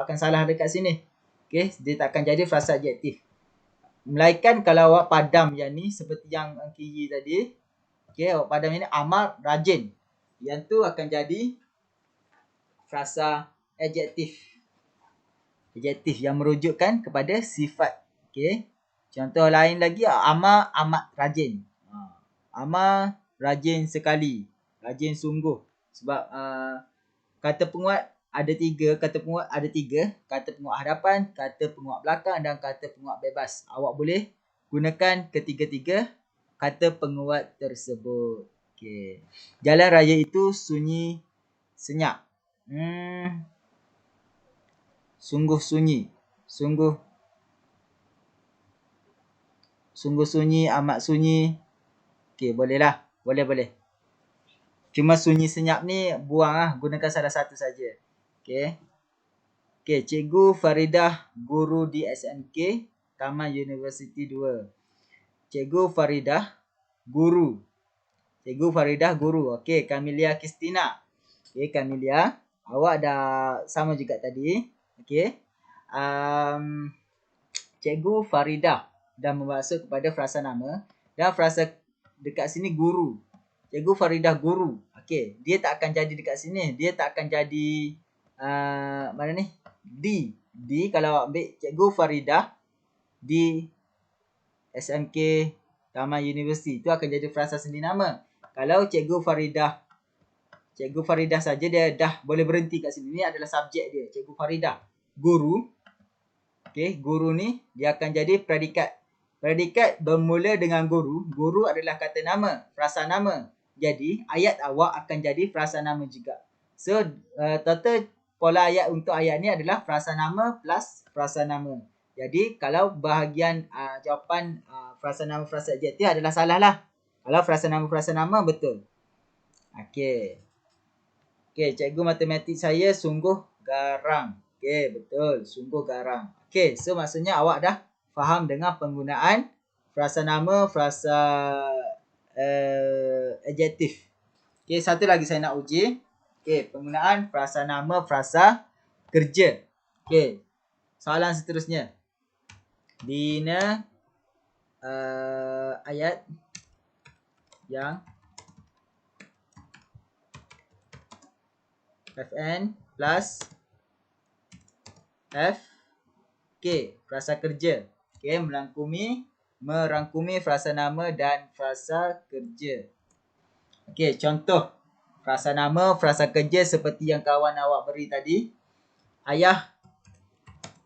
S1: akan salah dekat sini. Okey, dia tak akan jadi frasa adjektif. Melainkan kalau awak padam yang ni seperti yang Kiri tadi. Okey, awak padam ini Amar rajin. Yang tu akan jadi frasa adjektif. Adjektif yang merujukkan kepada sifat. Okey. Contoh lain lagi, Amar amat rajin. Amar rajin sekali. Rajin sungguh. Sebab kata penguat ada tiga. Kata penguat hadapan, kata penguat belakang dan kata penguat bebas. Awak boleh gunakan ketiga-tiga kata penguat tersebut. Okey. Jalan raya itu sunyi senyap. Sungguh sunyi. Sungguh sunyi, amat sunyi. Okey, bolehlah. Boleh. Cuma sunyi senyap ni buang lah. Gunakan salah satu saja. Okey. Cikgu Faridah, guru di SMK Taman Universiti 2. Cikgu Faridah, guru. Okey, Kamilia Kristina. Okey, Kamilia. Awak dah sama juga tadi. Okey. Cikgu Faridah dah membahasa kepada frasa nama. Dan frasa dekat sini guru. Cikgu Faridah guru. Okey, dia tak akan jadi dekat sini. Dia tak akan jadi mana ni? D kalau ambil Cikgu Faridah di SMK Taman Universiti, itu akan jadi frasa sendiri nama. Kalau Cikgu Faridah saja, dia dah boleh berhenti kat sini. Ini adalah subjek dia, Cikgu Faridah. Guru. Okey, guru ni dia akan jadi predikat. Predikat bermula dengan guru. Guru adalah kata nama, frasa nama. Jadi, ayat awak akan jadi frasa nama juga. So, total pola ayat untuk ayat ni adalah frasa nama plus frasa nama. Jadi, kalau bahagian jawapan frasa nama, frasa adjektif adalah salah lah. Kalau frasa nama betul. Okey, cikgu matematik saya sungguh garang. Okey, betul. Sungguh garang. Okey, so maksudnya awak dah faham dengan penggunaan frasa nama, frasa adjektif. Okey, satu lagi saya nak uji. Okey, penggunaan frasa nama, frasa kerja. Okey, soalan seterusnya. Bina ayat yang FN plus FK, frasa kerja. Okey, merangkumi frasa nama dan frasa kerja. Okey, contoh frasa nama, frasa kerja seperti yang kawan awak beri tadi. Ayah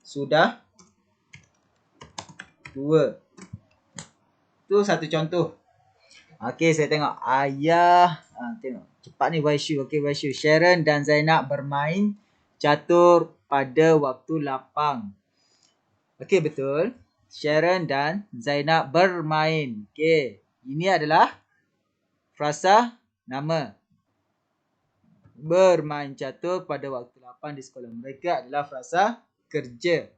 S1: sudah tua. Tu satu contoh. Okey, saya tengok. Ayah, tengok. Cepat ni Waishu. Okey, Waishu. Sharon dan Zainab bermain catur pada waktu lapang. Okey, betul. Sharon dan Zainab bermain. Okey, ini adalah frasa nama. Bermain catur pada waktu lapang di sekolah mereka adalah frasa kerja.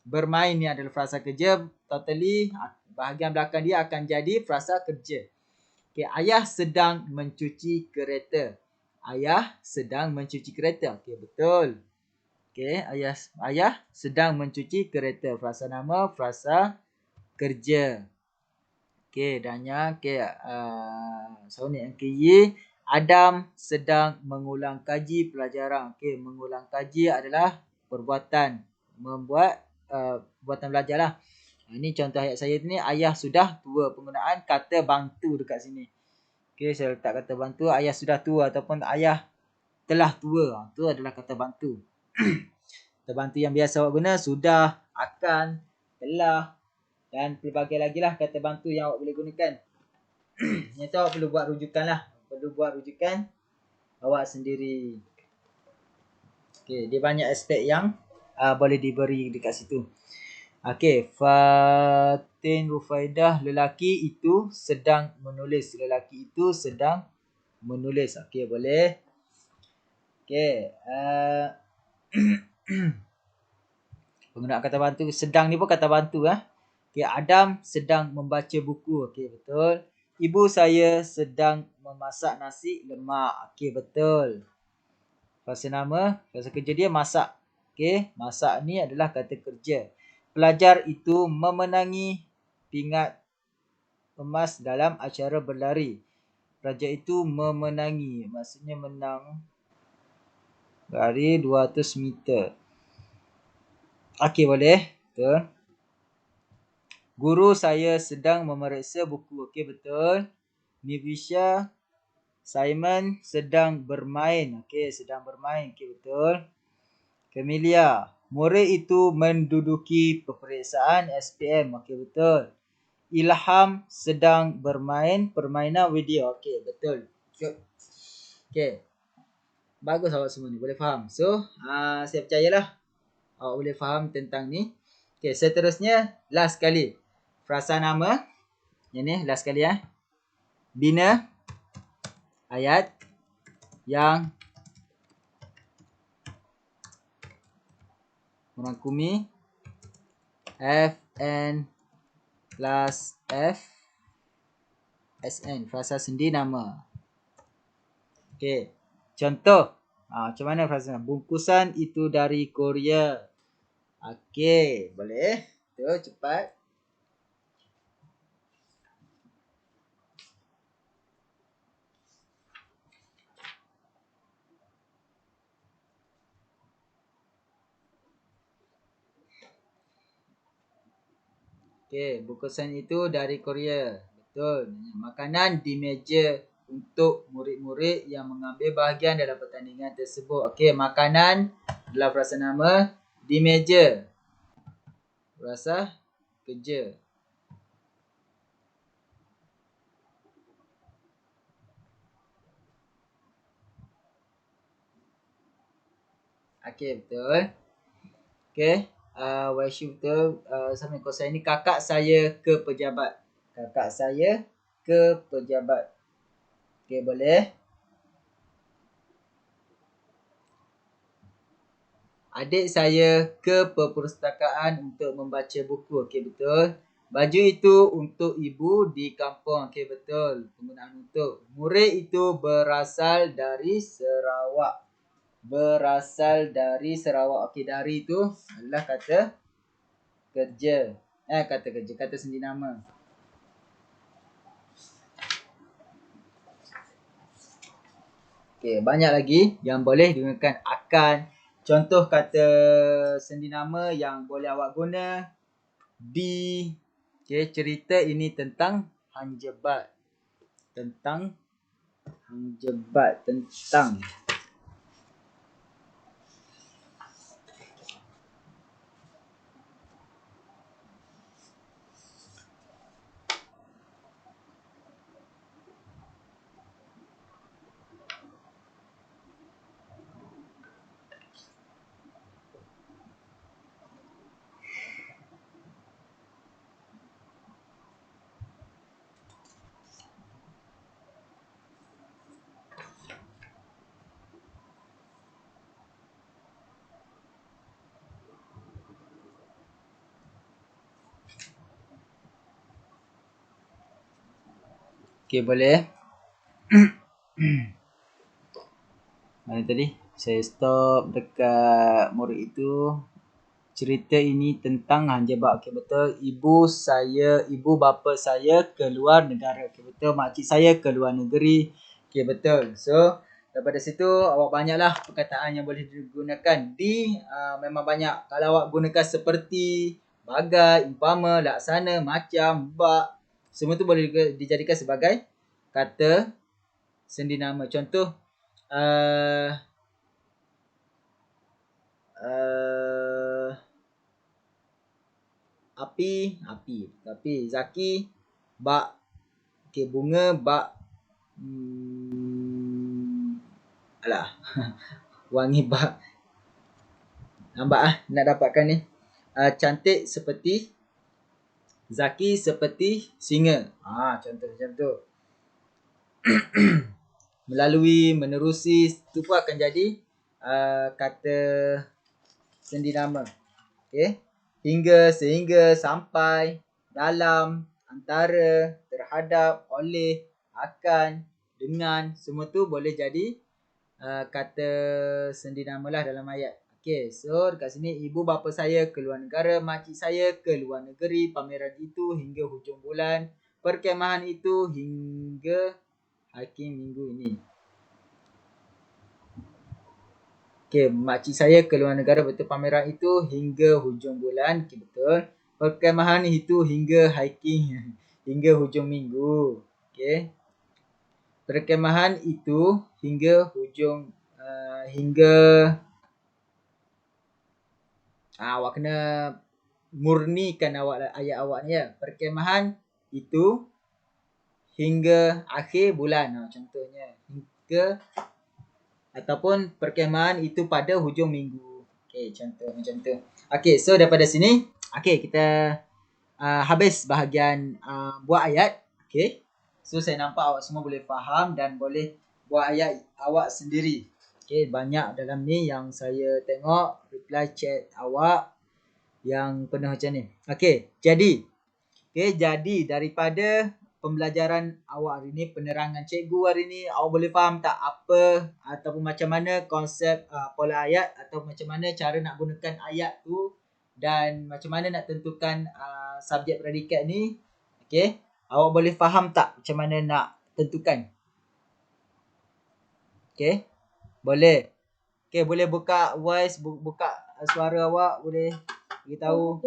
S1: Bermain ni adalah frasa kerja. Totally, bahagian belakang dia akan jadi frasa kerja. Okey, ayah sedang mencuci kereta. Ayah sedang mencuci kereta. Okey, betul. Okey, ayah sedang mencuci kereta. Frasa nama, frasa kerja. Okey, dannya. Okey, Sony NKY. Adam sedang mengulang kaji pelajaran. Okey, mengulang kaji adalah perbuatan. Membuat perbuatan belajar lah. Ini contoh ayat saya ni. Ayah sudah tua. Penggunaan kata bantu dekat sini. Okey, saya letak kata bantu. Ayah sudah tua ataupun ayah telah tua. Itu adalah kata bantu. Kata bantu yang biasa awak guna sudah, akan, telah dan pelbagai lagi lah kata bantu yang awak boleh gunakan. Yang tu awak perlu buat rujukan lah. Perlu buat rujukan awak sendiri. Okey, dia banyak aspek yang boleh diberi dekat situ. Okey, Fatin Rufaidah, lelaki itu sedang menulis. Lelaki itu sedang menulis. Okey, boleh. Okey, penggunaan kata bantu sedang ni pun kata bantu Okey, Adam sedang membaca buku. Okey, betul. Ibu saya sedang memasak nasi lemak. Okey, betul. Frasa nama, frasa kerja dia masak. Okey, masak ni adalah kata kerja. Pelajar itu memenangi pingat emas dalam acara berlari. Pelajar itu memenangi, maksudnya menang lari 200 meter. Okey, boleh. Betul. Guru saya sedang memeriksa buku. Okey, betul. Nivisha, Simon sedang bermain. Okey, sedang bermain. Okey, betul. Camelia, murid itu menduduki peperiksaan SPM. Okey, betul. Ilham sedang bermain permainan video. Okey, betul. Okey. Bagus awak semua ni, boleh faham. So, saya percayalah awak boleh faham tentang ni. Okey, seterusnya last kali. Frasa nama. Yang ni last kali Bina ayat yang merangkumi FN plus F SN. Frasa sendi nama. Okey. Contoh. Macam mana frasa nama? Bungkusan itu dari Korea. Okey. Boleh. Tu cepat. Okey, bungkusan itu dari Korea. Betul. Makanan di meja untuk murid-murid yang mengambil bahagian dalam pertandingan tersebut. Okey, makanan adalah frasa nama. Di meja, frasa kerja. Okey, betul. Okey. Waishu betul. Assalamualaikum. Saya ni kakak saya ke pejabat. Kakak saya ke pejabat. Okey, boleh. Adik saya ke perpustakaan untuk membaca buku. Okey, betul. Baju itu untuk ibu di kampung. Okey, betul. Penggunaan untuk. Murid itu berasal dari Sarawak. Berasal dari Sarawak. Okey, dari itu adalah kata kerja. Kata kerja. Kata sendi nama. Okey, banyak lagi yang boleh digunakan. Akan. Contoh kata sendi nama yang boleh awak guna. Di. Okey, cerita ini tentang Hang Jebat. Tentang Hang Jebat. Tentang. Okey, boleh. Mana tadi? Saya stop dekat murid itu. Cerita ini tentang Hang Jebat. Okey, betul. Ibu bapa saya ke luar negara. Okey, betul. Makcik saya ke luar negeri. Okey, betul. So, daripada situ awak banyaklah perkataan yang boleh digunakan. Di memang banyak. Kalau awak gunakan seperti, bagai, umpama, laksana, macam, bak, semua tu boleh dijadikan sebagai kata sendi nama. Contoh api, api. Tapi Zaki bak okey, bunga bak alah. Wangi bak. Nampak nak dapatkan ni. Cantik seperti Zaki seperti singa. Contoh macam tu. Menerusi tu pun akan jadi kata sendi nama. Okey. Hingga, sehingga, sampai, dalam, antara, terhadap, oleh, akan, dengan, semua tu boleh jadi kata sendi nama lah dalam ayat. Okey, so dekat sini ibu bapa saya ke luar negara, makcik saya ke luar negeri, pameran itu hingga hujung bulan, perkemahan itu hingga hiking minggu ini. Okey, makcik saya ke luar negara, betul. Pameran itu hingga hujung bulan, okey, betul. Perkemahan itu hingga hiking hingga hujung minggu. Okey. Perkemahan itu hingga hujung awak kena murnikan ayat awak ni ya. Perkemahan itu hingga akhir bulan. Contohnya hingga ataupun perkemahan itu pada hujung minggu. Okey, contoh macam tu. Okey, so daripada sini, okey, kita habis bahagian buat ayat. Okey. So saya nampak awak semua boleh faham dan boleh buat ayat awak sendiri. Okey, banyak dalam ni yang saya tengok reply chat awak yang penuh macam ni. Okey, jadi daripada pembelajaran awak hari ni, penerangan cikgu hari ni, awak boleh faham tak apa ataupun macam mana konsep pola ayat atau macam mana cara nak gunakan ayat tu dan macam mana nak tentukan subjek predikat ni. Okey, awak boleh faham tak macam mana nak tentukan? Okey, boleh. Okey, boleh buka voice, buka suara awak, boleh beritahu.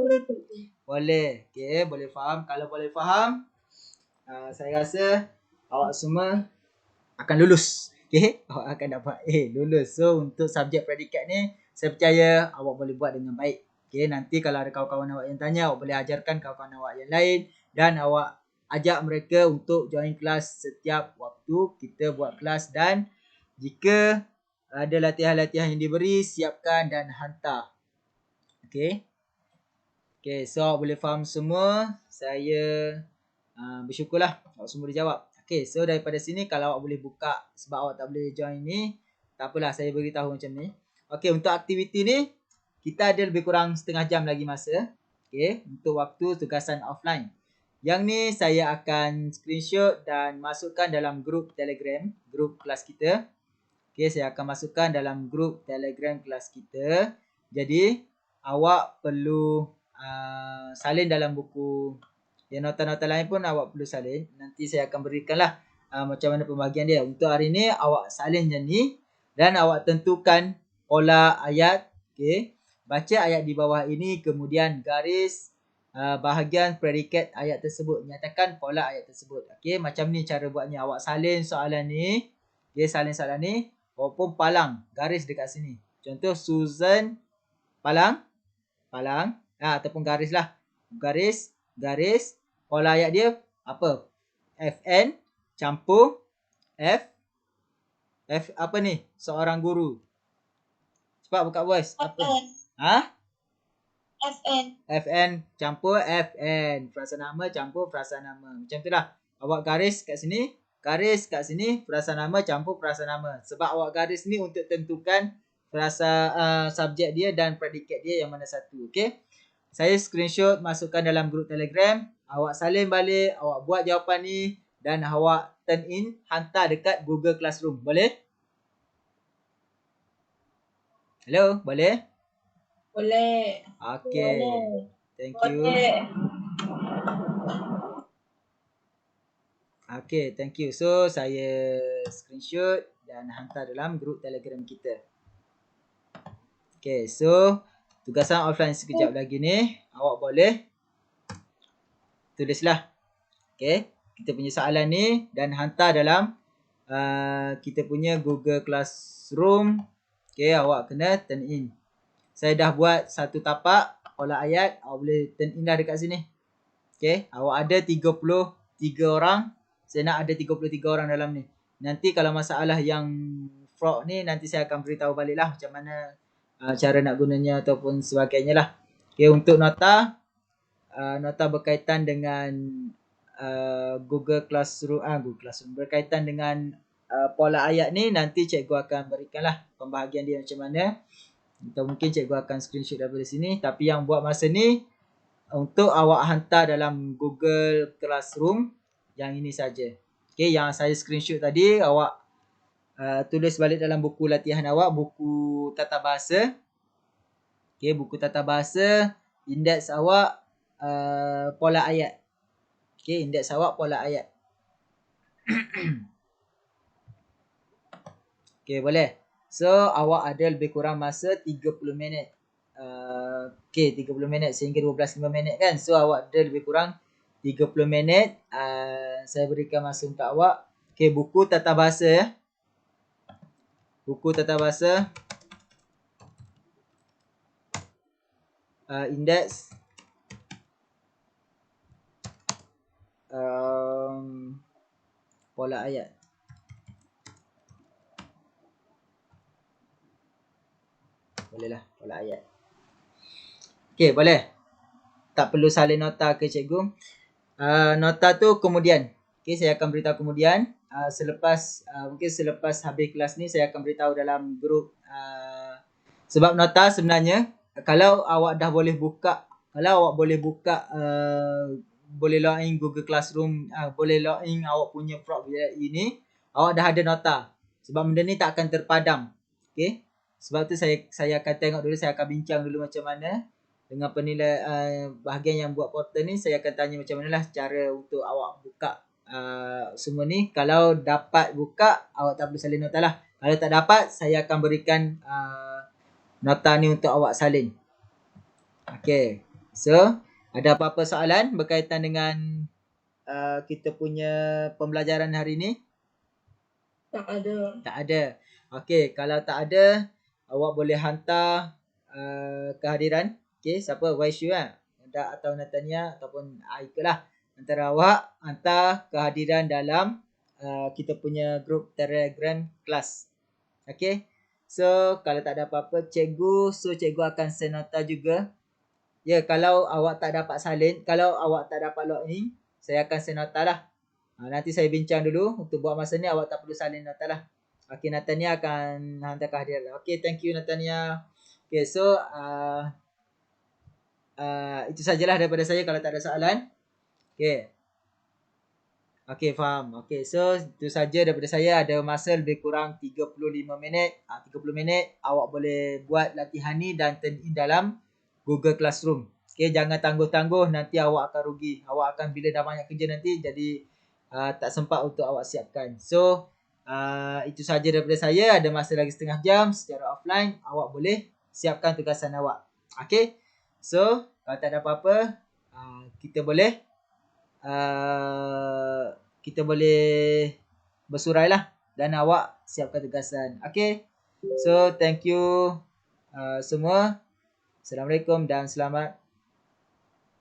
S1: Boleh. Okey, boleh faham. Kalau boleh faham, saya rasa awak semua akan lulus. Okey, awak akan dapat lulus. So untuk subjek predikat ni, saya percaya awak boleh buat dengan baik. Okey, nanti kalau ada kawan-kawan awak yang tanya, awak boleh ajarkan kawan-kawan awak yang lain dan awak ajak mereka untuk join kelas setiap waktu kita buat kelas, dan jika ada latihan-latihan yang diberi, siapkan dan hantar. Okey. Okey, so awak boleh faham semua. Saya bersyukurlah awak semua boleh jawab. Okey, so daripada sini kalau awak boleh buka, sebab awak tak boleh join ni, tak apalah, saya beritahu macam ni. Okey, untuk aktiviti ni kita ada lebih kurang setengah jam lagi masa. Okey, untuk waktu tugasan offline. Yang ni saya akan screenshot dan masukkan dalam grup Telegram, grup kelas kita. Okey, saya akan masukkan dalam grup Telegram kelas kita. Jadi awak perlu salin dalam buku. Ya, nota-nota lain pun awak perlu salin. Nanti saya akan berikanlah macam mana pembahagian dia. Untuk hari ni awak salin macam ni dan awak tentukan pola ayat. Okey. Baca ayat di bawah ini, kemudian garis bahagian predikat ayat tersebut. Nyatakan pola ayat tersebut. Okey, macam ni cara buatnya. Awak salin soalan ni. Okey, salin soalan ni. Awak pun palang garis dekat sini. Contoh Susan palang ataupun garis lah. Garis. Pola ayat dia apa? FN campur F apa ni? Seorang guru. Cepat buka voice. Apa? FN campur FN. Frasa nama campur frasa nama. Macam tu lah. Awak garis kat sini, frasa nama campur frasa nama. Sebab awak garis ni untuk tentukan frasa subjek dia dan predikat dia yang mana satu. Okey. Saya screenshot, masukkan dalam grup Telegram. Awak salin balik, awak buat jawapan ni dan awak turn in, hantar dekat Google Classroom. Boleh? Hello, boleh?
S2: Boleh.
S1: Okey. Thank you. Okey, thank you. So, saya screenshot dan hantar dalam grup Telegram kita. Okey, so tugasan offline sekejap lagi ni, awak boleh tulislah. Okey, kita punya soalan ni dan hantar dalam kita punya Google Classroom. Okey, awak kena turn in. Saya dah buat satu tapak pola ayat, awak boleh turn in dah dekat sini. Okay, awak ada 33 orang. Saya nak ada 33 orang dalam ni. Nanti kalau masalah yang fraud ni, nanti saya akan beritahu balik lah macam mana cara nak gunanya ataupun sebagainya lah. Okay, untuk nota berkaitan dengan Google Classroom, berkaitan dengan pola ayat ni, nanti cikgu akan berikanlah pembahagian dia macam mana. Atau mungkin cikgu akan screenshot daripada sini. Tapi yang buat masa ni, untuk awak hantar dalam Google Classroom yang ini saja. Okay, yang saya screenshot tadi, awak tulis balik dalam buku latihan awak, buku tata bahasa. Okay, buku tata bahasa, indeks awak pola ayat. Okay, indeks awak pola ayat. Okay, boleh. So, awak ada lebih kurang masa 30 minit. Okay, 30 minit sehingga 12.5 minit kan. So, awak ada lebih kurang 30 minit. Saya berikan masa untuk awak. Okay, buku tata bahasa ya. Buku tata bahasa. Indeks. Pola ayat. Boleh lah, pola ayat. Okay, boleh. Tak perlu salin nota ke cikgu. Nota tu kemudian. Okay, saya akan beritahu kemudian. Mungkin selepas habis kelas ni, saya akan beritahu dalam grup. Sebab nota sebenarnya, kalau awak dah boleh buka, boleh login Google Classroom, boleh login awak punya prop ini, awak dah ada nota. Sebab benda ni tak akan terpadam. Okay. Sebab tu saya akan tengok dulu, saya akan bincang dulu macam mana dengan penilai bahagian yang buat portal ni. Saya akan tanya macam mana lah cara untuk awak buka semua ni. Kalau dapat buka, awak tak perlu salin nota lah. Kalau tak dapat, saya akan berikan nota ni untuk awak salin. Okay, so ada apa-apa soalan berkaitan dengan kita punya pembelajaran hari ni?
S2: Tak ada.
S1: Tak ada. Okay, kalau tak ada, awak boleh hantar kehadiran. Okay, siapa? Waishu lah. Atau Natania ataupun Aika lah. Antara awak hantar kehadiran dalam kita punya grup Telegram kelas. Okay. So, kalau tak ada apa-apa, cikgu akan send nota juga. Ya, kalau awak tak dapat salin, kalau awak tak dapat login, saya akan send nota lah. Nanti saya bincang dulu. Untuk buat masa ni, awak tak perlu salin nota lah. Okay, Natania akan hantar kehadiran. Okay, thank you Natania. Okay, so itu sajalah daripada saya kalau tak ada soalan. Okay. Okay, faham. Okay, so itu saja daripada saya. Ada masa lebih kurang 35 minit. 30 minit awak boleh buat latihan ni dan turn in dalam Google Classroom. Okay, jangan tangguh-tangguh, nanti awak akan rugi. Awak akan bila dah banyak kerja nanti jadi tak sempat untuk awak siapkan. So, itu saja daripada saya. Ada masa lagi setengah jam secara offline. Awak boleh siapkan tugasan awak. Okay, so kalau tak ada apa-apa, kita boleh bersurai lah dan awak siapkan tugasan. Okay, so thank you semua. Assalamualaikum dan selamat.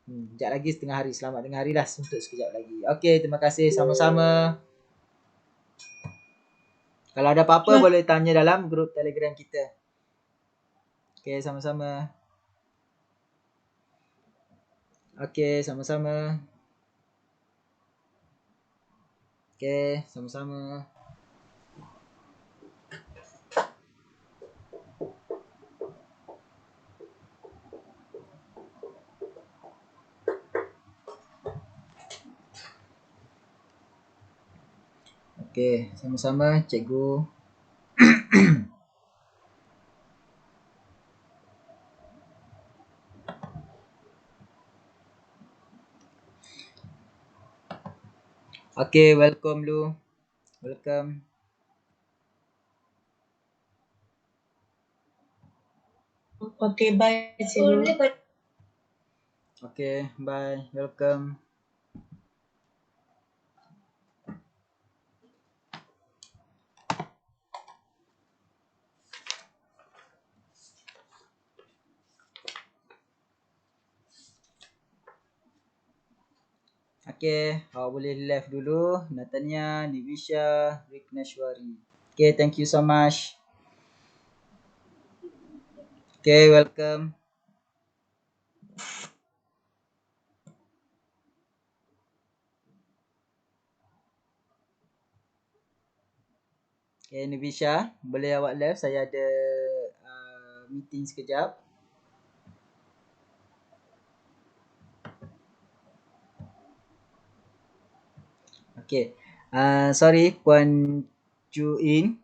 S1: Sekejap lagi setengah hari. Selamat tengah hari dah untuk sekejap lagi. Okay, terima kasih sama-sama. Kalau ada apa-apa boleh tanya dalam grup Telegram kita. Okay, sama-sama. Okay, sama-sama. Okay, sama-sama. Okay, sama-sama cikgu. Okay, welcome Lu. Welcome.
S2: Okay, bye. Cikgu.
S1: Okay, bye. Welcome. Okay, awak boleh left dulu. Natania, Nivisha, Rikneshwari. Okay, thank you so much. Okay, welcome. Okay, Nivisha, boleh awak left? Saya ada meeting sekejap. Okay. Sorry, Puan Chu In.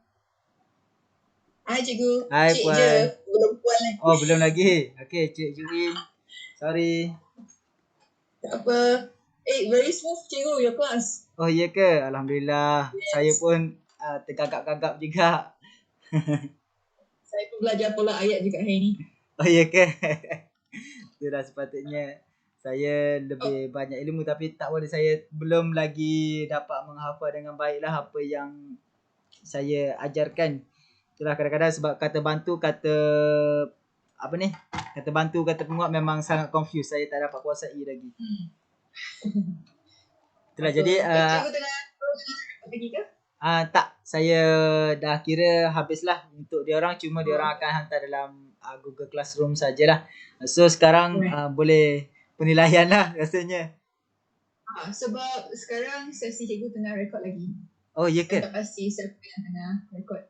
S5: Hai cikgu.
S1: Hai,
S5: Cik
S1: Puan.
S5: je. Belum puan lagi.
S1: Oh, belum lagi. Okay, Cik Chu In. Sorry.
S5: Tak apa. Very smooth cikgu, your class.
S1: Oh, iya ke? Alhamdulillah.
S5: Yes.
S1: Saya pun tergagap-gagap juga.
S5: Saya pun belajar pola ayat juga hari ni.
S1: Oh, iya ke? Itulah sepatutnya. Saya lebih banyak ilmu tapi tak boleh, saya belum lagi dapat menghafal dengan baiklah apa yang saya ajarkan. Itulah kadang-kadang sebab kata bantu, kata apa ni? Kata bantu, kata penguat memang sangat confused. Saya tak dapat kuasai lagi. Itulah jadi
S5: Cikgu tengah lagi ke?
S1: tak, saya dah kira habislah untuk dia orang, cuma dia orang akan hantar dalam Google Classroom sajalah. So sekarang boleh penilaian lah rasanya.
S5: Sebab sekarang sesi cikgu tengah rekod lagi.
S1: Oh, iya ke?
S5: Saya tak pasti siapa yang tengah rekod.